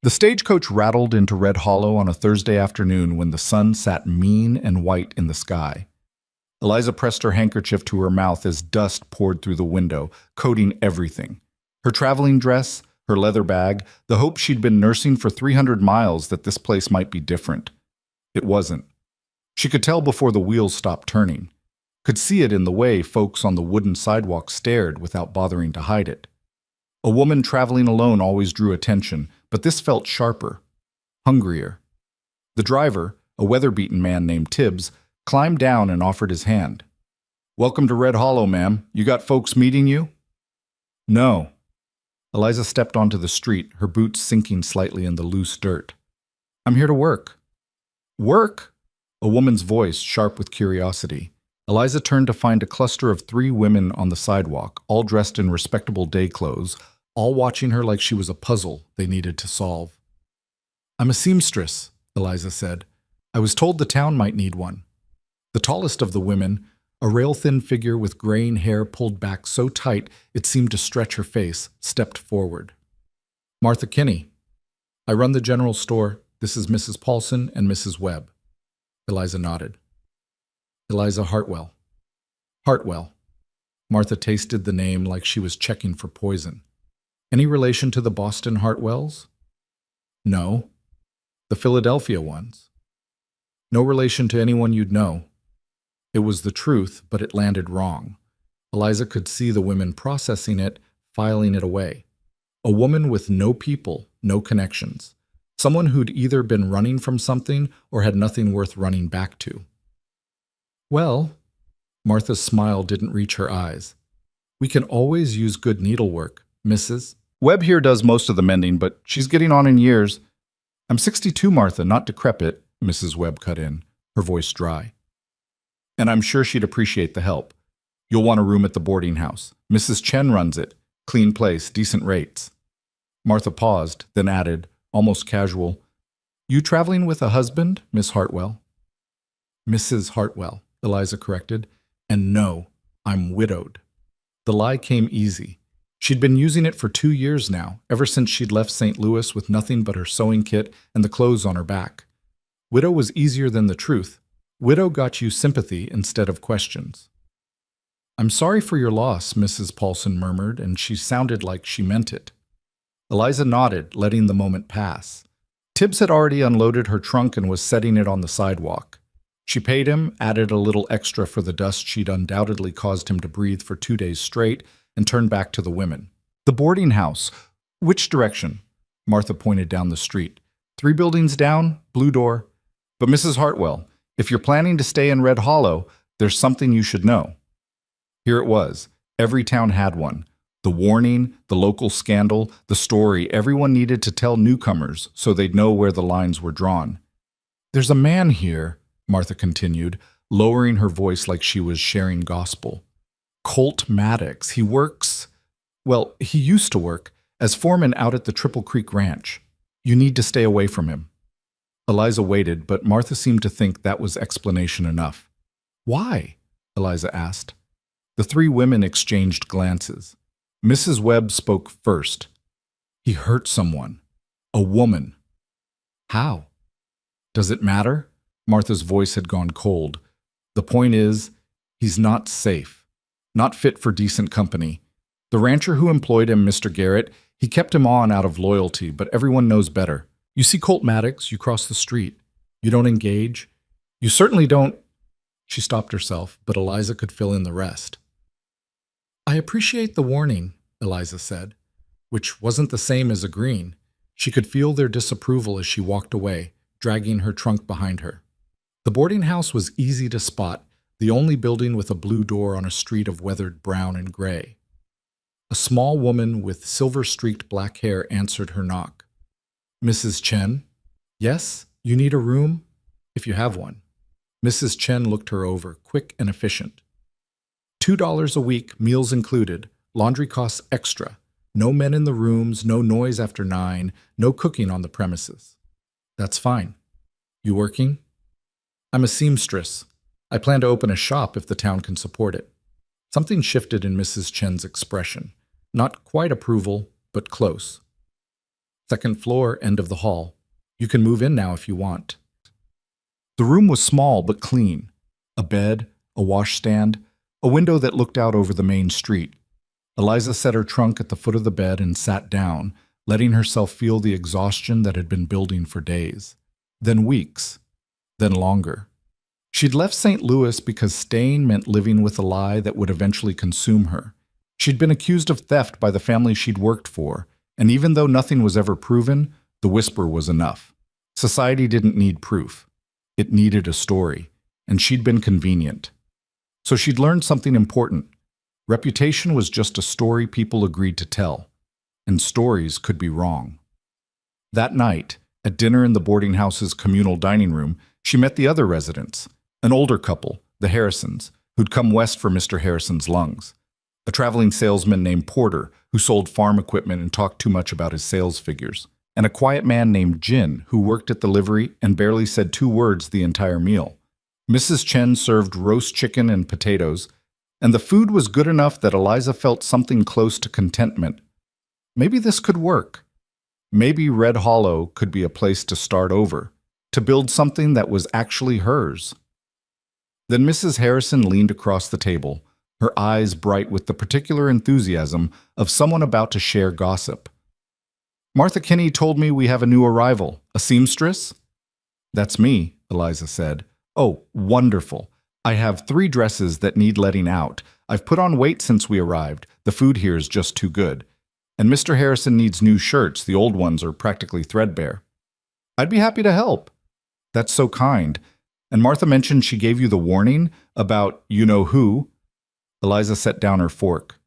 The stagecoach rattled into Red Hollow on a Thursday afternoon when the sun sat mean and white in the sky. Eliza pressed her handkerchief to her mouth as dust poured through the window, coating everything. Her traveling dress, her leather bag, the hope she'd been nursing for 300 miles that this place might be different. It wasn't. She could tell before the wheels stopped turning. Could see it in the way folks on the wooden sidewalk stared without bothering to hide it. A woman traveling alone always drew attention, but this felt sharper, hungrier. The driver, a weather-beaten man named Tibbs, climbed down and offered his hand. "Welcome to Red Hollow, ma'am. You got folks meeting you?" "No." Eliza stepped onto the street, her boots sinking slightly in the loose dirt. "I'm here to work." "Work?" A woman's voice, sharp with curiosity. Eliza turned to find a cluster of 3 women on the sidewalk, all dressed in respectable day clothes, all watching her like she was a puzzle they needed to solve. "I'm a seamstress," Eliza said. "I was told the town might need one." The tallest of the women, a rail-thin figure with graying hair pulled back so tight it seemed to stretch her face, stepped forward. "Martha Kinney. I run the general store. This is Mrs. Paulson and Mrs. Webb." Eliza nodded. "Eliza Hartwell." "Hartwell." Martha tasted the name like she was checking for poison. "Any relation to the Boston Hartwells?" "No." "The Philadelphia ones?" "No relation to anyone you'd know." It was the truth, but it landed wrong. Eliza could see the women processing it, filing it away. A woman with no people, no connections. Someone who'd either been running from something or had nothing worth running back to. "Well," Martha's smile didn't reach her eyes. "We can always use good needlework, Mrs. Webb here does most of the mending, but she's getting on in years." "I'm 62, Martha, not decrepit," Mrs. Webb cut in, her voice dry. "And I'm sure she'd appreciate the help. You'll want a room at the boarding house. Mrs. Chen runs it. Clean place, decent rates." Martha paused, then added, almost casual, "You traveling with a husband, Miss Hartwell?" "Mrs. Hartwell," Eliza corrected. "And no, I'm widowed." The lie came easy. She'd been using it for 2 years now, ever since she'd left St. Louis with nothing but her sewing kit and the clothes on her back. Widow was easier than the truth. Widow got you sympathy instead of questions. "I'm sorry for your loss," Mrs. Paulson murmured, and she sounded like she meant it. Eliza nodded, letting the moment pass. Tibbs had already unloaded her trunk and was setting it on the sidewalk. She paid him, added a little extra for the dust she'd undoubtedly caused him to breathe for 2 days straight, and turned back to the women. "The boarding house. Which direction?" Martha pointed down the street. "3 buildings down, blue door. But Mrs. Hartwell, if you're planning to stay in Red Hollow, there's something you should know." Here it was. Every town had one. The warning, the local scandal, the story everyone needed to tell newcomers so they'd know where the lines were drawn. "There's a man here," Martha continued, lowering her voice like she was sharing gospel. "Colt Maddox. He used to work as foreman out at the Triple Creek Ranch. You need to stay away from him." Eliza waited, but Martha seemed to think that was explanation enough. "Why?" Eliza asked. The 3 women exchanged glances. Mrs. Webb spoke first. "He hurt someone. A woman." "How?" "Does it matter?" Martha's voice had gone cold. "The point is, he's not safe. Not fit for decent company. The rancher who employed him, Mr. Garrett, he kept him on out of loyalty, but everyone knows better. You see Colt Maddox, you cross the street. You don't engage. You certainly don't—" She stopped herself, but Eliza could fill in the rest. "I appreciate the warning," Eliza said, which wasn't the same as agreeing. She could feel their disapproval as she walked away, dragging her trunk behind her. The boarding house was easy to spot, the only building with a blue door on a street of weathered brown and gray. A small woman with silver-streaked black hair answered her knock. "Mrs. Chen?" "Yes, you need a room?" "If you have one." Mrs. Chen looked her over, quick and efficient. $2 a week, meals included, laundry costs extra, no men in the rooms, no noise after 9, no cooking on the premises." "That's fine." "You working?" "I'm a seamstress. I plan to open a shop if the town can support it." Something shifted in Mrs. Chen's expression. Not quite approval, but close. Second floor, end of the hall. You can move in now if you want. The room was small but clean. A bed, a washstand, a window that looked out over the main street. Eliza set her trunk at the foot of the bed and sat down, letting herself feel the exhaustion that had been building for days, then weeks, then longer. She'd left St. Louis because staying meant living with a lie that would eventually consume her. She'd been accused of theft by the family she'd worked for, and even though nothing was ever proven, the whisper was enough. Society didn't need proof. It needed a story, and she'd been convenient. So she'd learned something important. Reputation was just a story people agreed to tell, and stories could be wrong. That night, at dinner in the boarding house's communal dining room, she met the other residents, an older couple, the Harrisons, who'd come west for Mr. Harrison's lungs, a traveling salesman named Porter who sold farm equipment and talked too much about his sales figures, and a quiet man named Jin who worked at the livery and barely said 2 words the entire meal. Mrs. Chen served roast chicken and potatoes, and the food was good enough that Eliza felt something close to contentment. Maybe this could work. Maybe Red Hollow could be a place to start over, to build something that was actually hers. Then Mrs. Harrison leaned across the table, her eyes bright with the particular enthusiasm of someone about to share gossip. "Martha Kinney told me we have a new arrival, a seamstress?" "That's me," Eliza said. "Oh, wonderful. I have 3 dresses that need letting out. I've put on weight since we arrived. The food here is just too good. And Mr. Harrison needs new shirts. The old ones are practically threadbare." "I'd be happy to help." "That's so kind. And Martha mentioned she gave you the warning about you-know-who." Eliza set down her fork.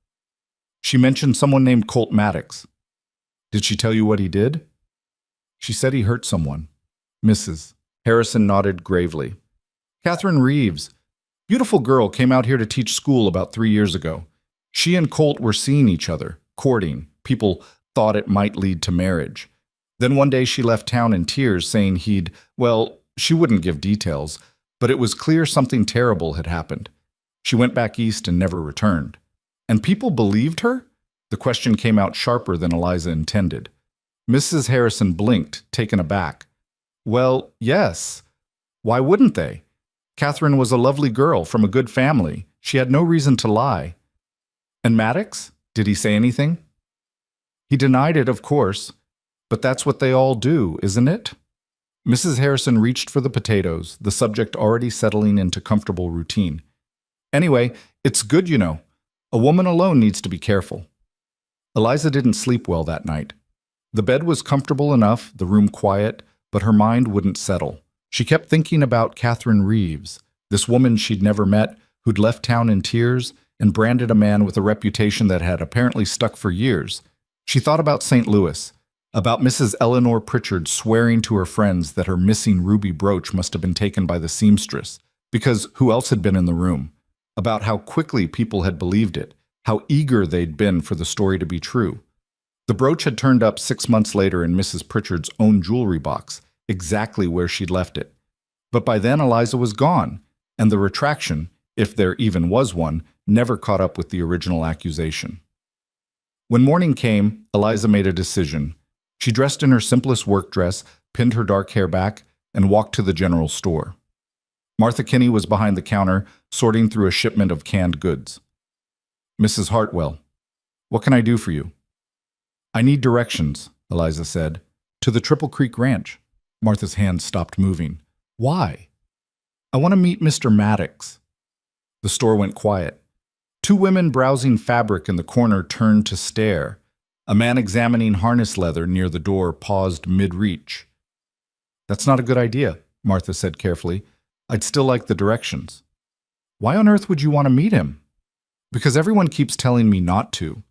"She mentioned someone named Colt Maddox." "Did she tell you what he did?" "She said he hurt someone." Mrs. Harrison nodded gravely. "Catherine Reeves. Beautiful girl, came out here to teach school about 3 years ago. She and Colt were seeing each other, courting. People thought it might lead to marriage. Then one day she left town in tears, saying she wouldn't give details, but it was clear something terrible had happened. She went back east and never returned. And people believed her?" The question came out sharper than Eliza intended. Mrs. Harrison blinked, taken aback. "Well, yes. Why wouldn't they? Catherine was a lovely girl from a good family. She had no reason to lie." "And Maddox? Did he say anything?" "He denied it, of course. But that's what they all do, isn't it?" Mrs. Harrison reached for the potatoes, the subject already settling into comfortable routine. "Anyway, it's good, you know. A woman alone needs to be careful." Eliza didn't sleep well that night. The bed was comfortable enough, the room quiet, but her mind wouldn't settle. She kept thinking about Catherine Reeves, this woman she'd never met, who'd left town in tears and branded a man with a reputation that had apparently stuck for years. She thought about St. Louis, about Mrs. Eleanor Pritchard swearing to her friends that her missing ruby brooch must have been taken by the seamstress, because who else had been in the room? About how quickly people had believed it, how eager they'd been for the story to be true. The brooch had turned up 6 months later in Mrs. Pritchard's own jewelry box, exactly where she'd left it. But by then Eliza was gone, and the retraction, if there even was one, never caught up with the original accusation. When morning came, Eliza made a decision. She dressed in her simplest work dress, pinned her dark hair back, and walked to the general store. Martha Kinney was behind the counter, sorting through a shipment of canned goods. "Mrs. Hartwell, what can I do for you?" "I need directions," Eliza said. "To the Triple Creek Ranch." Martha's hand stopped moving. "Why?" "I want to meet Mr. Maddox." The store went quiet. 2 women browsing fabric in the corner turned to stare. A man examining harness leather near the door paused mid-reach. "That's not a good idea," Martha said carefully. "I'd still like the directions." "Why on earth would you want to meet him?" "Because everyone keeps telling me not to."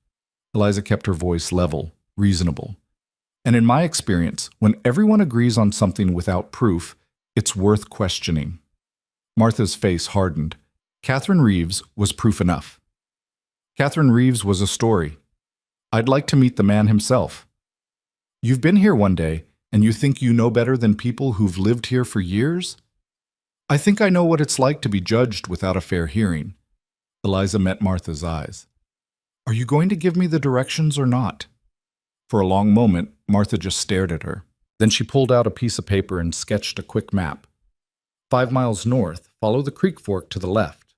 Eliza kept her voice level, reasonable. "And in my experience, when everyone agrees on something without proof, it's worth questioning." Martha's face hardened. Catherine Reeves was proof enough. Catherine Reeves was a story. "I'd like to meet the man himself." "You've been here one day, and you think you know better than people who've lived here for years?" "I think I know what it's like to be judged without a fair hearing." Eliza met Martha's eyes. "Are you going to give me the directions or not?" For a long moment, Martha just stared at her. Then she pulled out a piece of paper and sketched a quick map. 5 miles north, follow the creek fork to the left.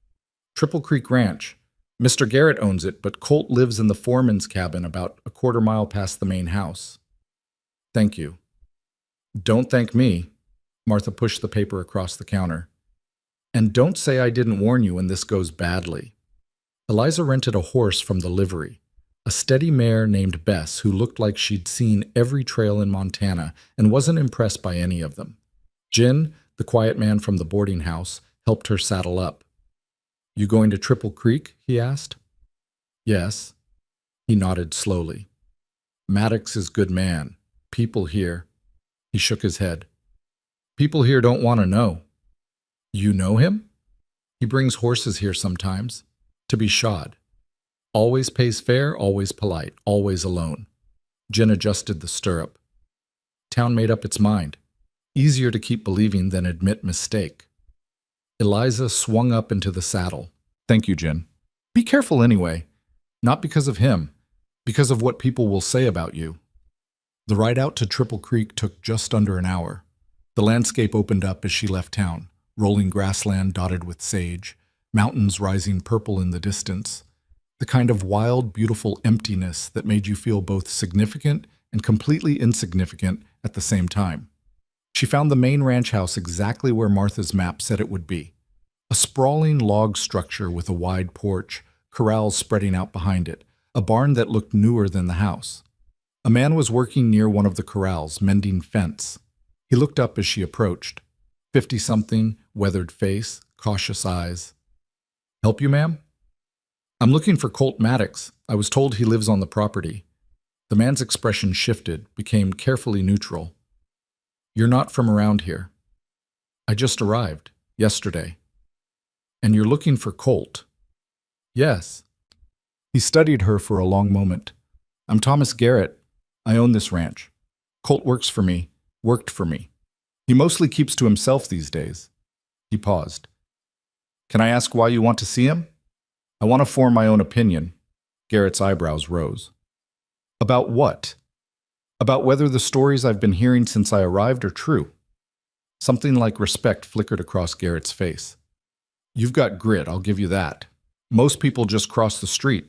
Triple Creek Ranch. Mr. Garrett owns it, but Colt lives in the foreman's cabin about a quarter mile past the main house. Thank you. Don't thank me. Martha pushed the paper across the counter. And don't say I didn't warn you when this goes badly. Eliza rented a horse from the livery, a steady mare named Bess who looked like she'd seen every trail in Montana and wasn't impressed by any of them. Jin, the quiet man from the boarding house, helped her saddle up. You going to Triple Creek? He asked. Yes. He nodded slowly. Maddox is good man. People here. He shook his head. People here don't want to know. You know him? He brings horses here sometimes, to be shod. Always pays fare, always polite, always alone. Jen adjusted the stirrup. Town made up its mind. Easier to keep believing than admit mistake. Eliza swung up into the saddle. Thank you, Jen. Be careful anyway. Not because of him, because of what people will say about you. The ride out to Triple Creek took just under an hour. The landscape opened up as she left town, rolling grassland dotted with sage, mountains rising purple in the distance, the kind of wild, beautiful emptiness that made you feel both significant and completely insignificant at the same time. She found the main ranch house exactly where Martha's map said it would be. A sprawling log structure with a wide porch, corrals spreading out behind it, a barn that looked newer than the house. A man was working near one of the corrals, mending fence. He looked up as she approached. 50-something, weathered face, cautious eyes. Help you, ma'am? I'm looking for Colt Maddox. I was told he lives on the property. The man's expression shifted, became carefully neutral. You're not from around here. I just arrived, yesterday. And you're looking for Colt? Yes. He studied her for a long moment. I'm Thomas Garrett. I own this ranch. Colt works for me, worked for me. He mostly keeps to himself these days. He paused. Can I ask why you want to see him? I want to form my own opinion. Garrett's eyebrows rose. About what? About whether the stories I've been hearing since I arrived are true. Something like respect flickered across Garrett's face. You've got grit, I'll give you that. Most people just cross the street.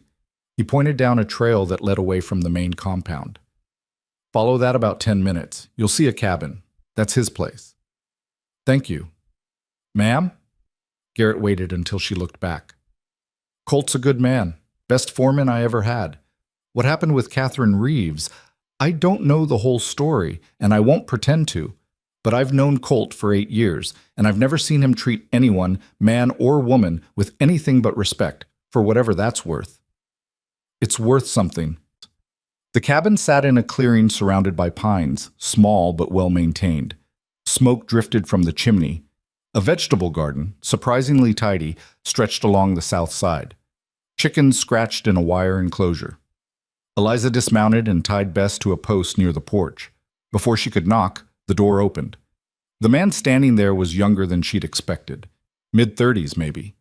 He pointed down a trail that led away from the main compound. Follow that about 10 minutes. You'll see a cabin. That's his place. Thank you. Ma'am? Garrett waited until she looked back. Colt's a good man. Best foreman I ever had. What happened with Catherine Reeves? I don't know the whole story, and I won't pretend to. But I've known Colt for 8 years, and I've never seen him treat anyone, man or woman, with anything but respect, for whatever that's worth. It's worth something. The cabin sat in a clearing surrounded by pines, small but well-maintained. Smoke drifted from the chimney. A vegetable garden, surprisingly tidy, stretched along the south side. Chickens scratched in a wire enclosure. Eliza dismounted and tied Bess to a post near the porch. Before she could knock, the door opened. The man standing there was younger than she'd expected. Mid-30s, maybe.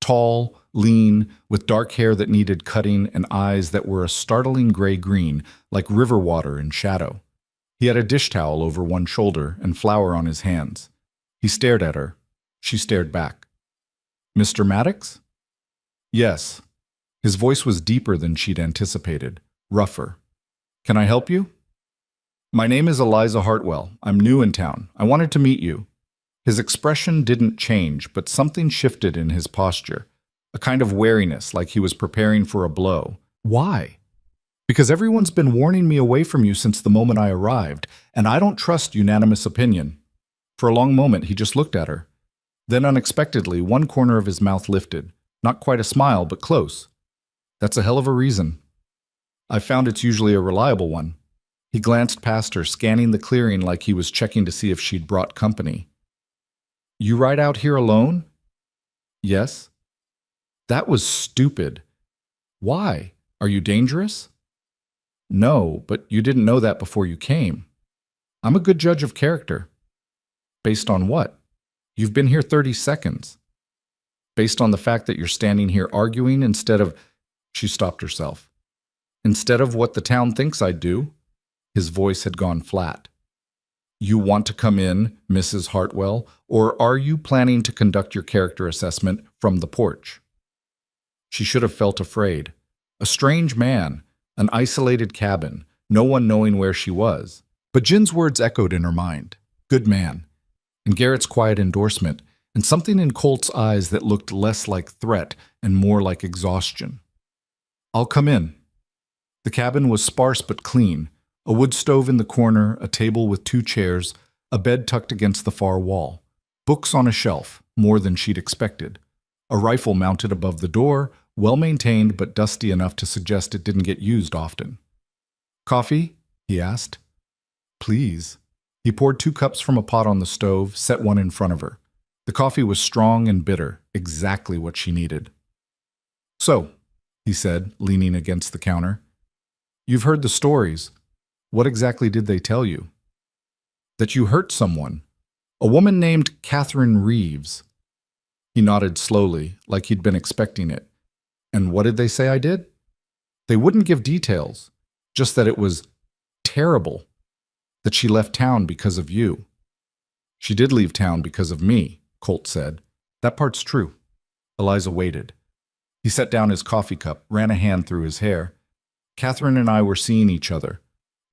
Tall, lean, with dark hair that needed cutting and eyes that were a startling gray-green, like river water in shadow. He had a dish towel over one shoulder and flour on his hands. He stared at her. She stared back. Mr. Maddox? Yes. His voice was deeper than she'd anticipated, rougher. Can I help you? My name is Eliza Hartwell. I'm new in town. I wanted to meet you. His expression didn't change, but something shifted in his posture. A kind of wariness, like he was preparing for a blow. Why? Because everyone's been warning me away from you since the moment I arrived, and I don't trust unanimous opinion. For a long moment, he just looked at her. Then unexpectedly, one corner of his mouth lifted. Not quite a smile, but close. That's a hell of a reason. I found it's usually a reliable one. He glanced past her, scanning the clearing like he was checking to see if she'd brought company. You ride out here alone? Yes. That was stupid. Why? Are you dangerous? No, but you didn't know that before you came. I'm a good judge of character. Based on what? You've been here 30 seconds. Based on the fact that you're standing here arguing instead of... She stopped herself. Instead of what the town thinks I'd do. His voice had gone flat. You want to come in, Mrs. Hartwell, or are you planning to conduct your character assessment from the porch? She should have felt afraid. A strange man, an isolated cabin, no one knowing where she was. But Jin's words echoed in her mind. Good man. And Garrett's quiet endorsement, and something in Colt's eyes that looked less like threat and more like exhaustion. I'll come in. The cabin was sparse but clean. A wood stove in the corner, a table with 2 chairs, a bed tucked against the far wall. Books on a shelf, more than she'd expected. A rifle mounted above the door, well-maintained but dusty enough to suggest it didn't get used often. Coffee? He asked. Please. He poured 2 cups from a pot on the stove, set one in front of her. The coffee was strong and bitter, exactly what she needed. So, he said, leaning against the counter, you've heard the stories. What exactly did they tell you? That you hurt someone. A woman named Catherine Reeves. He nodded slowly, like he'd been expecting it. And what did they say I did? They wouldn't give details, just that it was terrible. That she left town because of you. She did leave town because of me, Colt said. That part's true. Eliza waited. He set down his coffee cup, ran a hand through his hair. Catherine and I were seeing each other.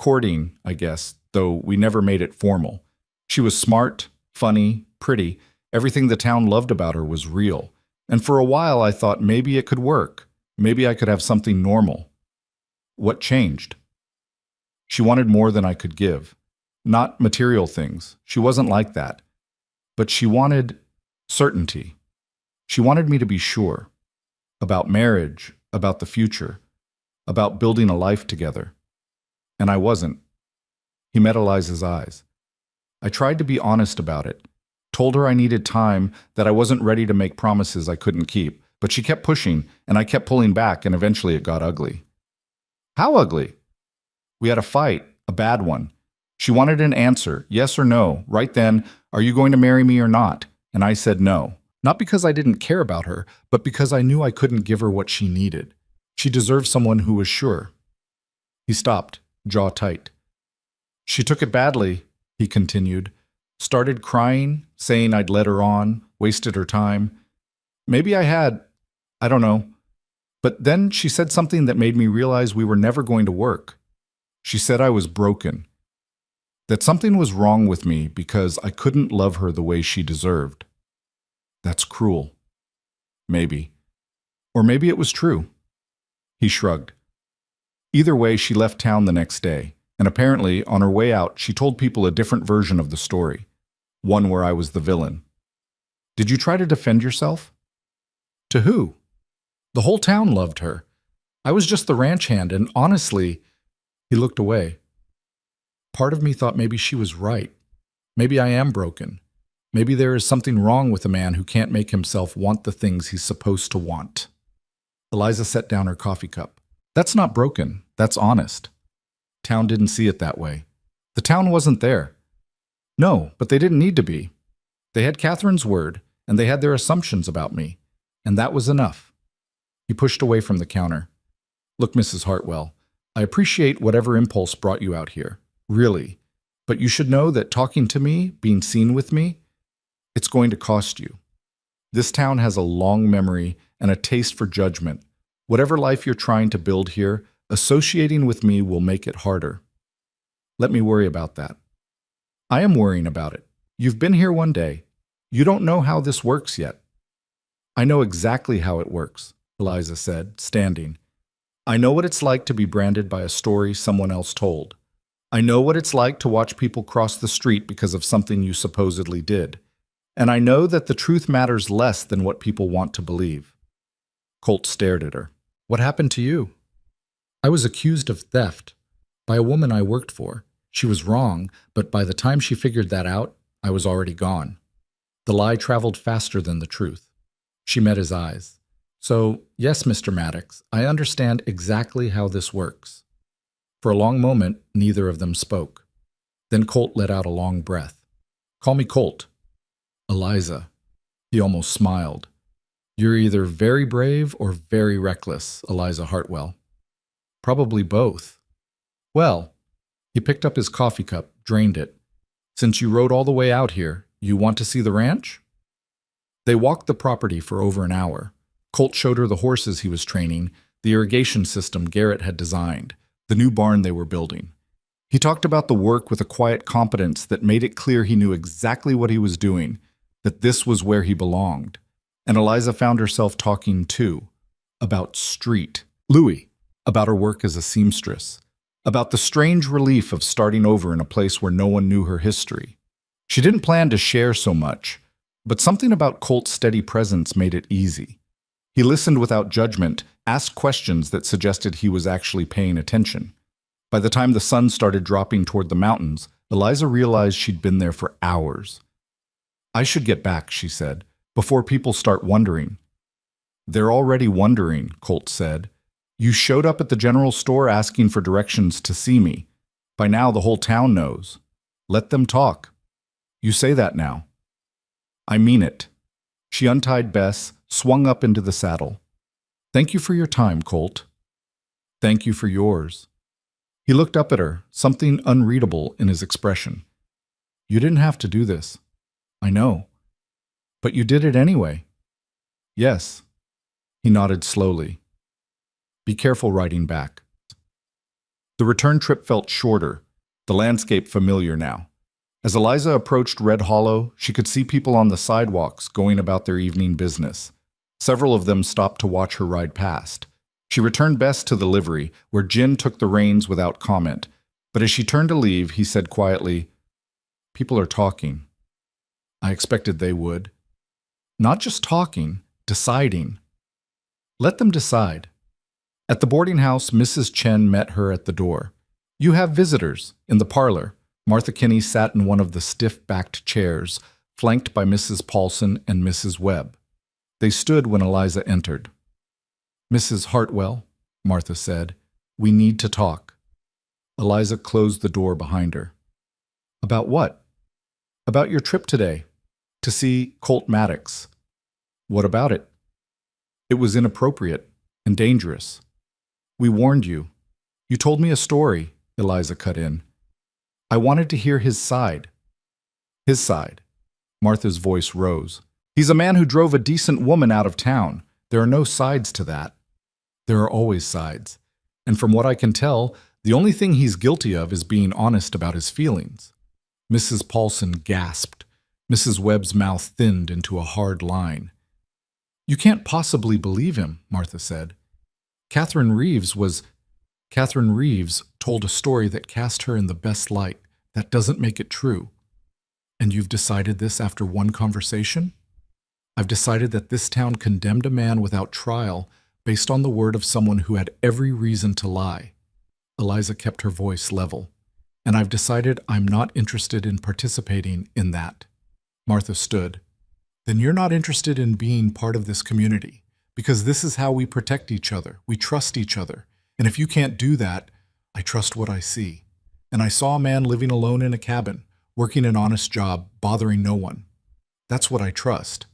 Courting, I guess, though we never made it formal. She was smart, funny, pretty. Everything the town loved about her was real. And for a while I thought maybe it could work. Maybe I could have something normal. What changed? She wanted more than I could give. Not material things. She wasn't like that. But she wanted certainty. She wanted me to be sure. About marriage, about the future, about building a life together. And I wasn't. He met Eliza's eyes. I tried to be honest about it. Told her I needed time, that I wasn't ready to make promises I couldn't keep. But she kept pushing, and I kept pulling back, and eventually it got ugly. How ugly? We had a fight, a bad one. She wanted an answer, yes or no. Right then, are you going to marry me or not? And I said no. Not because I didn't care about her, but because I knew I couldn't give her what she needed. She deserved someone who was sure. He stopped, jaw tight. She took it badly, he continued. Started crying, saying I'd led her on, wasted her time. Maybe I had, I don't know. But then she said something that made me realize we were never going to work. She said I was broken. That something was wrong with me because I couldn't love her the way she deserved. That's cruel. Maybe. Or maybe it was true. He shrugged. Either way, she left town the next day, and apparently, on her way out, she told people a different version of the story, one where I was the villain. Did you try to defend yourself? To who? The whole town loved her. I was just the ranch hand, and honestly, he looked away. Part of me thought maybe she was right. Maybe I am broken. Maybe there is something wrong with a man who can't make himself want the things he's supposed to want. Eliza set down her coffee cup. That's not broken. That's honest. Town didn't see it that way. The town wasn't there. No, but they didn't need to be. They had Catherine's word, and they had their assumptions about me, and that was enough. He pushed away from the counter. Look, Mrs. Hartwell, I appreciate whatever impulse brought you out here, really, but you should know that talking to me, being seen with me, it's going to cost you. This town has a long memory and a taste for judgment. Whatever life you're trying to build here, associating with me will make it harder. Let me worry about that. I am worrying about it. You've been here one day. You don't know how this works yet. I know exactly how it works, Eliza said, standing. I know what it's like to be branded by a story someone else told. I know what it's like to watch people cross the street because of something you supposedly did. And I know that the truth matters less than what people want to believe. Colt stared at her. What happened to you? I was accused of theft by a woman I worked for. She was wrong, but by the time she figured that out, I was already gone. The lie traveled faster than the truth. She met his eyes. So, yes, Mr. Maddox, I understand exactly how this works. For a long moment, neither of them spoke. Then Colt let out a long breath. Call me Colt. Eliza. He almost smiled. You're either very brave or very reckless, Eliza Hartwell. Probably both. Well, He picked up his coffee cup, drained it. Since you rode all the way out here, you want to see the ranch? They walked the property for over an hour. Colt showed her the horses he was training, the irrigation system Garrett had designed, the new barn they were building. He talked about the work with a quiet competence that made it clear he knew exactly what he was doing, that this was where he belonged. And Eliza found herself talking, too, about Street, Louie, about her work as a seamstress, about the strange relief of starting over in a place where no one knew her history. She didn't plan to share so much, but something about Colt's steady presence made it easy. He listened without judgment, asked questions that suggested he was actually paying attention. By the time the sun started dropping toward the mountains, Eliza realized she'd been there for hours. I should get back, she said, before people start wondering. They're already wondering, Colt said. You showed up at the general store asking for directions to see me. By now the whole town knows. Let them talk. You say that now. I mean it. She untied Bess, swung up into the saddle. Thank you for your time, Colt. Thank you for yours. He looked up at her, something unreadable in his expression. You didn't have to do this. I know. But you did it anyway. Yes. He nodded slowly. Be careful riding back. The return trip felt shorter, the landscape familiar now. As Eliza approached Red Hollow, she could see people on the sidewalks going about their evening business. Several of them stopped to watch her ride past. She returned Bess to the livery, where Jin took the reins without comment. But as she turned to leave, he said quietly, People are talking. I expected they would. Not just talking, deciding. Let them decide. At the boarding house, Mrs. Chen met her at the door. You have visitors, in the parlor. Martha Kinney sat in one of the stiff-backed chairs, flanked by Mrs. Paulson and Mrs. Webb. They stood when Eliza entered. Mrs. Hartwell, Martha said, we need to talk. Eliza closed the door behind her. About what? About your trip today, to see Colt Maddox. What about it? It was inappropriate and dangerous. We warned you. You told me a story, Eliza cut in. I wanted to hear his side. His side. Martha's voice rose. He's a man who drove a decent woman out of town. There are no sides to that. There are always sides. And from what I can tell, the only thing he's guilty of is being honest about his feelings. Mrs. Paulson gasped. Mrs. Webb's mouth thinned into a hard line. You can't possibly believe him, Martha said. Catherine Reeves told a story that cast her in the best light. That doesn't make it true. And you've decided this after one conversation? I've decided that this town condemned a man without trial based on the word of someone who had every reason to lie. Eliza kept her voice level. And I've decided I'm not interested in participating in that. Martha stood. Then you're not interested in being part of this community, because this is how we protect each other. We trust each other. And if you can't do that, I trust what I see. And I saw a man living alone in a cabin, working an honest job, bothering no one. That's what I trust.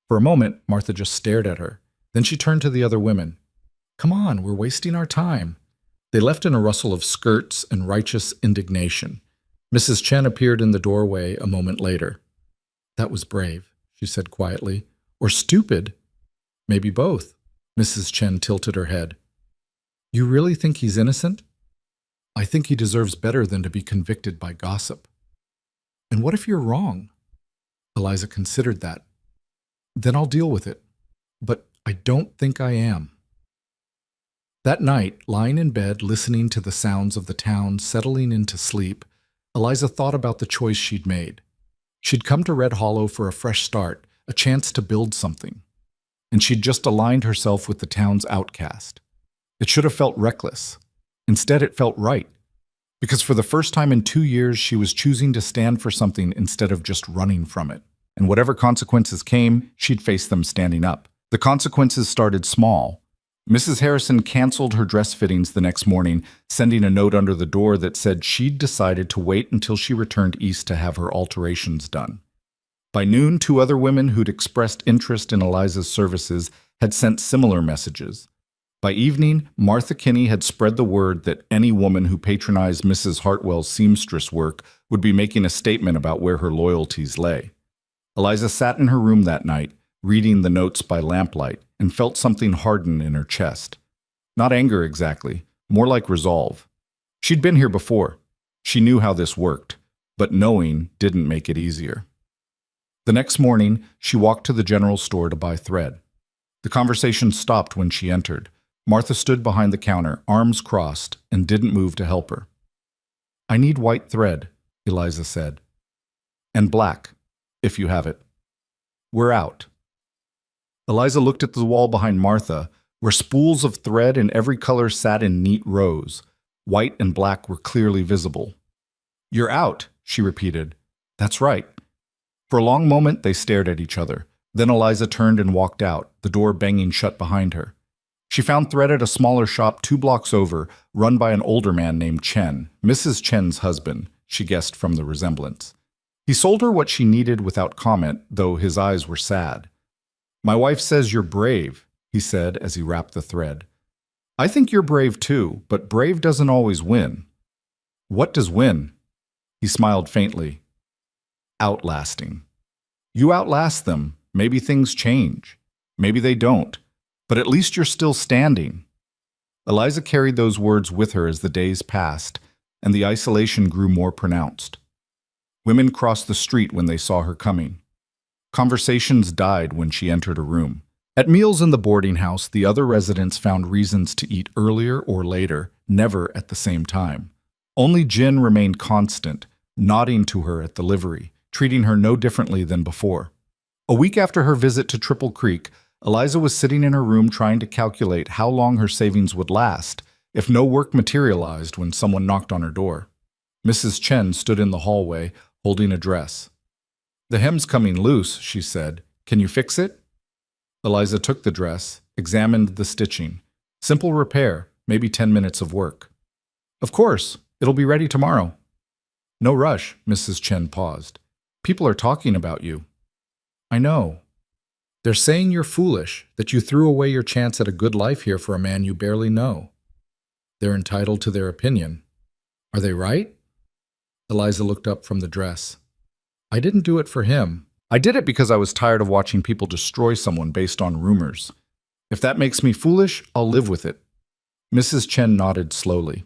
For a moment, Martha just stared at her. Then she turned to the other women. Come on, we're wasting our time. They left in a rustle of skirts and righteous indignation. Mrs. Chen appeared in the doorway a moment later. That was brave, she said quietly. Or stupid. Maybe both. Mrs. Chen tilted her head. You really think he's innocent? I think he deserves better than to be convicted by gossip. And what if you're wrong? Eliza considered that. Then I'll deal with it. But I don't think I am. That night, lying in bed, listening to the sounds of the town settling into sleep, Eliza thought about the choice she'd made. She'd come to Red Hollow for a fresh start, a chance to build something. And she'd just aligned herself with the town's outcast. It should have felt reckless. Instead, it felt right. Because for the first time in 2 years, she was choosing to stand for something instead of just running from it. And whatever consequences came, she'd face them standing up. The consequences started small. Mrs. Harrison canceled her dress fittings the next morning, sending a note under the door that said she'd decided to wait until she returned east to have her alterations done. By noon, 2 other women who'd expressed interest in Eliza's services had sent similar messages. By evening, Martha Kinney had spread the word that any woman who patronized Mrs. Hartwell's seamstress work would be making a statement about where her loyalties lay. Eliza sat in her room that night, reading the notes by lamplight, and felt something harden in her chest. Not anger exactly, more like resolve. She'd been here before. She knew how this worked, but knowing didn't make it easier. The next morning, she walked to the general store to buy thread. The conversation stopped when she entered. Martha stood behind the counter, arms crossed, and didn't move to help her. "I need white thread," Eliza said. "And black, if you have it." "We're out." Eliza looked at the wall behind Martha, where spools of thread in every color sat in neat rows. White and black were clearly visible. "You're out," she repeated. "That's right." For a long moment they stared at each other. Then Eliza turned and walked out, the door banging shut behind her. She found thread at a smaller shop 2 blocks over, run by an older man named Chen, Mrs. Chen's husband, she guessed from the resemblance. He sold her what she needed without comment, though his eyes were sad. "My wife says you're brave," he said as he wrapped the thread. "I think you're brave too, but brave doesn't always win." "What does win?" He smiled faintly. "Outlasting. You outlast them. Maybe things change. Maybe they don't. But at least you're still standing." Eliza carried those words with her as the days passed, and the isolation grew more pronounced. Women crossed the street when they saw her coming. Conversations died when she entered a room. At meals in the boarding house, the other residents found reasons to eat earlier or later, never at the same time. Only Jin remained constant, nodding to her at the livery, treating her no differently than before. A week after her visit to Triple Creek, Eliza was sitting in her room trying to calculate how long her savings would last if no work materialized when someone knocked on her door. Mrs. Chen stood in the hallway, holding a dress. "The hem's coming loose," she said. "Can you fix it?" Eliza took the dress, examined the stitching. "Simple repair, maybe 10 minutes of work." "Of course, it'll be ready tomorrow." "No rush," Mrs. Chen paused. "People are talking about you." "I know. They're saying you're foolish, that you threw away your chance at a good life here for a man you barely know. They're entitled to their opinion. Are they right?" Eliza looked up from the dress. "I didn't do it for him. I did it because I was tired of watching people destroy someone based on rumors. If that makes me foolish, I'll live with it." Mrs. Chen nodded slowly.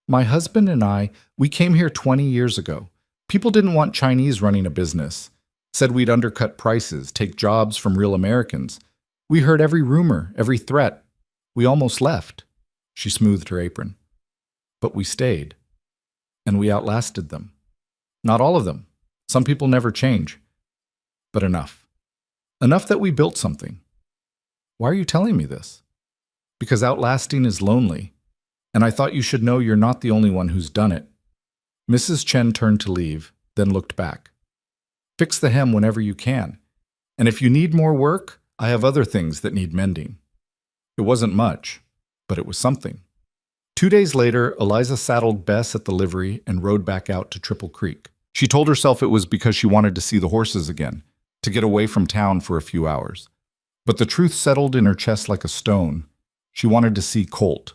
"My husband and we came here 20 years ago. People didn't want Chinese running a business. Said we'd undercut prices, take jobs from real Americans. We heard every rumor, every threat. We almost left." She smoothed her apron. "But we stayed. And we outlasted them. Not all of them. Some people never change. But enough. Enough that we built something." "Why are you telling me this?" "Because outlasting is lonely. And I thought you should know you're not the only one who's done it." Mrs. Chen turned to leave, then looked back. "Fix the hem whenever you can. And if you need more work, I have other things that need mending." It wasn't much, but it was something. 2 days later, Eliza saddled Bess at the livery and rode back out to Triple Creek. She told herself it was because she wanted to see the horses again, to get away from town for a few hours. But the truth settled in her chest like a stone. She wanted to see Colt.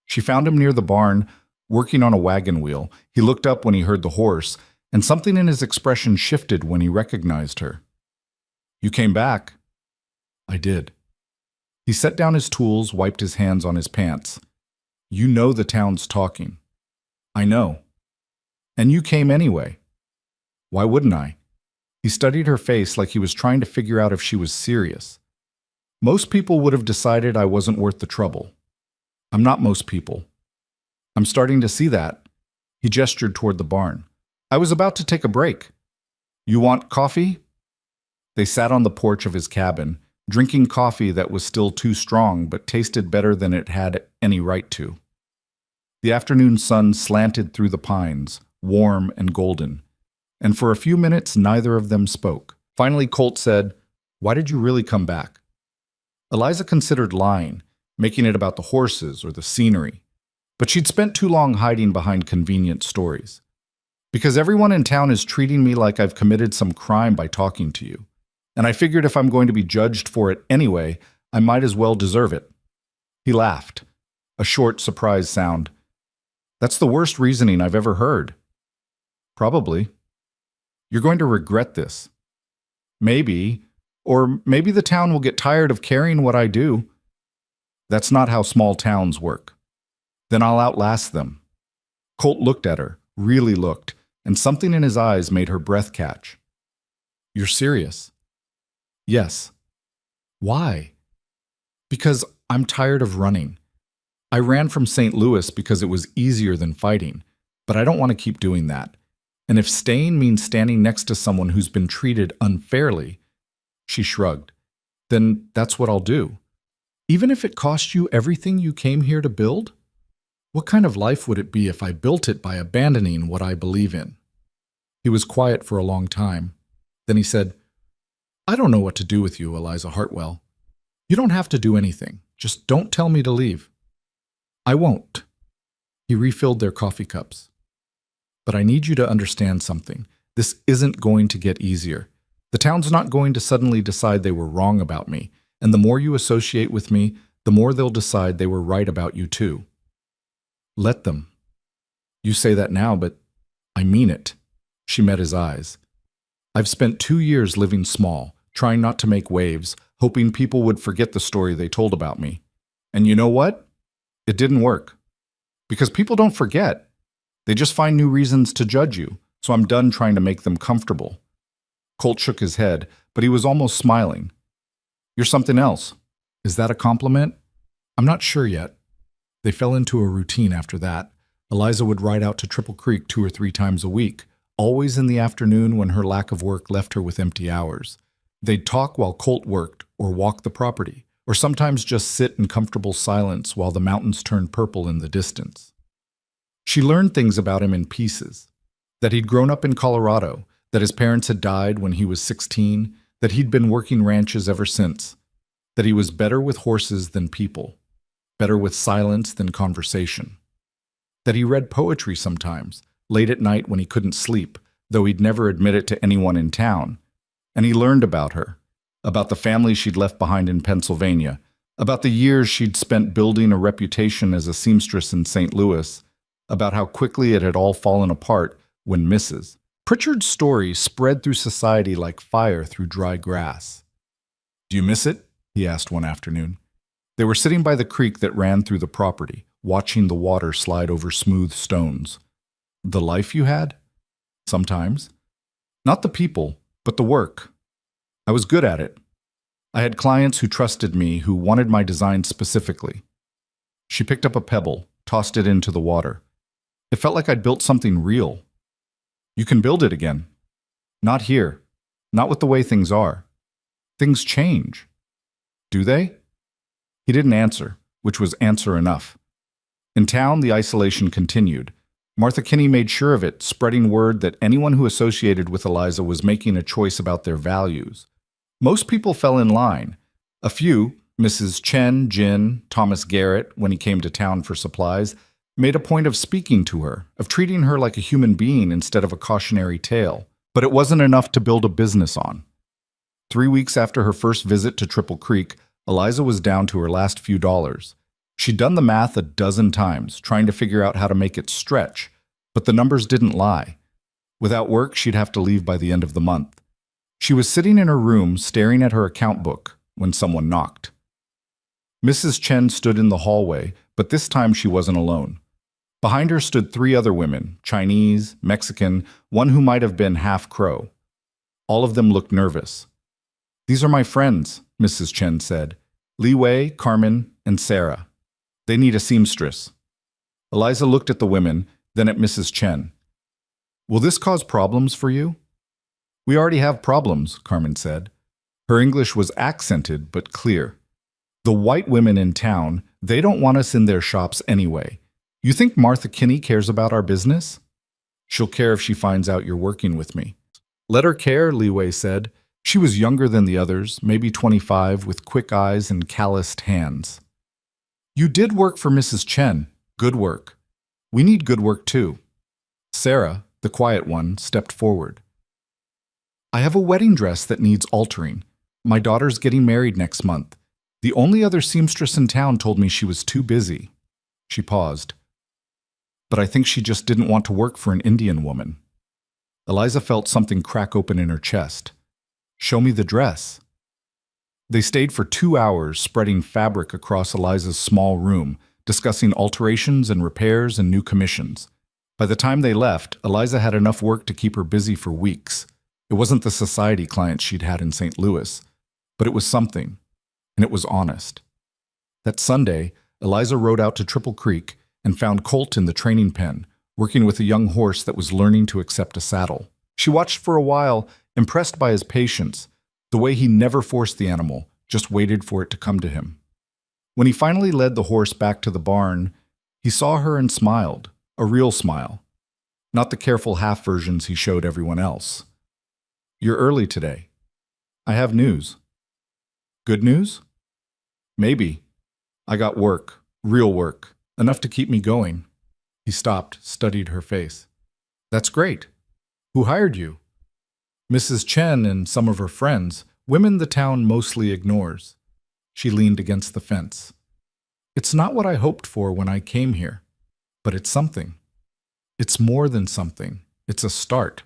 She found him near the barn, working on a wagon wheel. He looked up when he heard the horse, and something in his expression shifted when he recognized her. "You came back." "I did." He set down his tools, wiped his hands on his pants. "You know the town's talking." "I know." "And you came anyway." "Why wouldn't I?" He studied her face like he was trying to figure out if she was serious. "Most people would have decided I wasn't worth the trouble. I'm not most people. I'm starting to see that." He gestured toward the barn. "I was about to take a break. You want coffee?" They sat on the porch of his cabin, drinking coffee that was still too strong but tasted better than it had any right to. The afternoon sun slanted through the pines, warm and golden, and for a few minutes neither of them spoke. Finally Colt said, "Why did you really come back?" Eliza considered lying, making it about the horses or the scenery, but she'd spent too long hiding behind convenient stories. "Because everyone in town is treating me like I've committed some crime by talking to you. And I figured if I'm going to be judged for it anyway, I might as well deserve it." He laughed, a short, surprised sound. That's the worst reasoning I've ever heard. Probably. You're going to regret this. Maybe, or maybe the town will get tired of carrying what I do. That's not how small towns work. Then I'll outlast them. Colt looked at her, really looked, and something in his eyes made her breath catch. You're serious? Yes. Why? Because I'm tired of running. I ran from St. Louis because it was easier than fighting, but I don't want to keep doing that. And if staying means standing next to someone who's been treated unfairly, she shrugged, then that's what I'll do. Even if it cost you everything you came here to build? What kind of life would it be if I built it by abandoning what I believe in? He was quiet for a long time. Then he said, I don't know what to do with you, Eliza Hartwell. You don't have to do anything. Just don't tell me to leave. I won't. He refilled their coffee cups. But I need you to understand something. This isn't going to get easier. The town's not going to suddenly decide they were wrong about me, and the more you associate with me, the more they'll decide they were right about you too. Let them. You say that now, but I mean it. She met his eyes. I've spent 2 years living small, trying not to make waves, hoping people would forget the story they told about me. And you know what? It didn't work. Because people don't forget. They just find new reasons to judge you, so I'm done trying to make them comfortable. Colt shook his head, but he was almost smiling. You're something else. Is that a compliment? I'm not sure yet. They fell into a routine after that. Eliza would ride out to Triple Creek 2 or 3 times a week, always in the afternoon when her lack of work left her with empty hours. They'd talk while Colt worked, or walk the property, or sometimes just sit in comfortable silence while the mountains turned purple in the distance. She learned things about him in pieces. That he'd grown up in Colorado, that his parents had died when he was 16, that he'd been working ranches ever since, that he was better with horses than people, better with silence than conversation, that he read poetry sometimes, late at night when he couldn't sleep, though he'd never admit it to anyone in town. And he learned about her, about the family she'd left behind in Pennsylvania, about the years she'd spent building a reputation as a seamstress in St. Louis, about how quickly it had all fallen apart when Mrs. Pritchard's story spread through society like fire through dry grass. Do you miss it? He asked one afternoon. They were sitting by the creek that ran through the property, watching the water slide over smooth stones. The life you had? Sometimes. Not the people, but the work. I was good at it. I had clients who trusted me, who wanted my design specifically. She picked up a pebble, tossed it into the water. It felt like I'd built something real. You can build it again. Not here. Not with the way things are. Things change. Do they? He didn't answer, which was answer enough. In town, the isolation continued. Martha Kinney made sure of it, spreading word that anyone who associated with Eliza was making a choice about their values. Most people fell in line. A few, Mrs. Chen, Jin, Thomas Garrett, when he came to town for supplies, made a point of speaking to her, of treating her like a human being instead of a cautionary tale. But it wasn't enough to build a business on. 3 weeks after her first visit to Triple Creek, Eliza was down to her last few dollars. She'd done the math a dozen times, trying to figure out how to make it stretch, but the numbers didn't lie. Without work, she'd have to leave by the end of the month. She was sitting in her room, staring at her account book, when someone knocked. Mrs. Chen stood in the hallway, but this time she wasn't alone. Behind her stood 3 other women, Chinese, Mexican, one who might have been half Crow. All of them looked nervous. These are my friends, Mrs. Chen said. Li Wei, Carmen, and Sarah. They need a seamstress. Eliza looked at the women, then at Mrs. Chen. Will this cause problems for you? We already have problems, Carmen said. Her English was accented but clear. The white women in town, they don't want us in their shops anyway. You think Martha Kinney cares about our business? She'll care if she finds out you're working with me. Let her care, Li Wei said. She was younger than the others, maybe 25, with quick eyes and calloused hands. You did work for Mrs. Chen. Good work. We need good work too. Sarah, the quiet one, stepped forward. I have a wedding dress that needs altering. My daughter's getting married next month. The only other seamstress in town told me she was too busy. She paused. But I think she just didn't want to work for an Indian woman. Eliza felt something crack open in her chest. Show me the dress. They stayed for 2 hours, spreading fabric across Eliza's small room, discussing alterations and repairs and new commissions. By the time they left, Eliza had enough work to keep her busy for weeks. It wasn't the society clients she'd had in St. Louis, but it was something, and it was honest. That Sunday, Eliza rode out to Triple Creek and found Colt in the training pen, working with a young horse that was learning to accept a saddle. She watched for a while, impressed by his patience, the way he never forced the animal, just waited for it to come to him. When he finally led the horse back to the barn, he saw her and smiled, a real smile, not the careful half versions he showed everyone else. You're early today. I have news. Good news? Maybe. I got work, real work, enough to keep me going. He stopped, studied her face. That's great. Who hired you? Mrs. Chen and some of her friends, women the town mostly ignores. She leaned against the fence. It's not what I hoped for when I came here, but it's something. It's more than something. It's a start.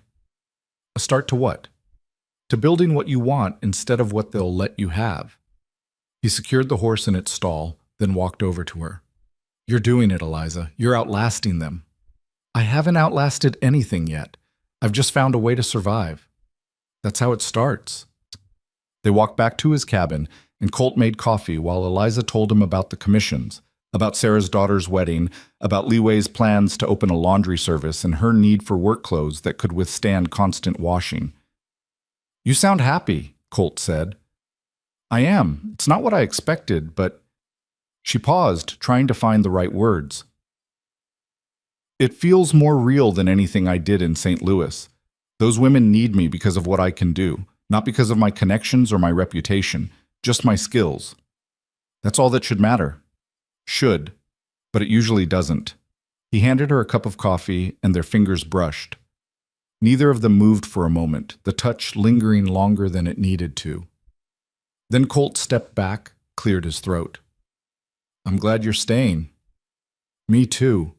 A start to what? To building what you want instead of what they'll let you have. He secured the horse in its stall, then walked over to her. You're doing it, Eliza. You're outlasting them. I haven't outlasted anything yet. I've just found a way to survive. That's how it starts. They walked back to his cabin, and Colt made coffee while Eliza told him about the commissions, about Sarah's daughter's wedding, about Li Wei's plans to open a laundry service and her need for work clothes that could withstand constant washing. You sound happy, Colt said. I am. It's not what I expected, but... She paused, trying to find the right words. It feels more real than anything I did in St. Louis. Those women need me because of what I can do, not because of my connections or my reputation, just my skills. That's all that should matter. Should, but it usually doesn't. He handed her a cup of coffee, and their fingers brushed. Neither of them moved for a moment, the touch lingering longer than it needed to. Then Colt stepped back, cleared his throat. I'm glad you're staying. Me too.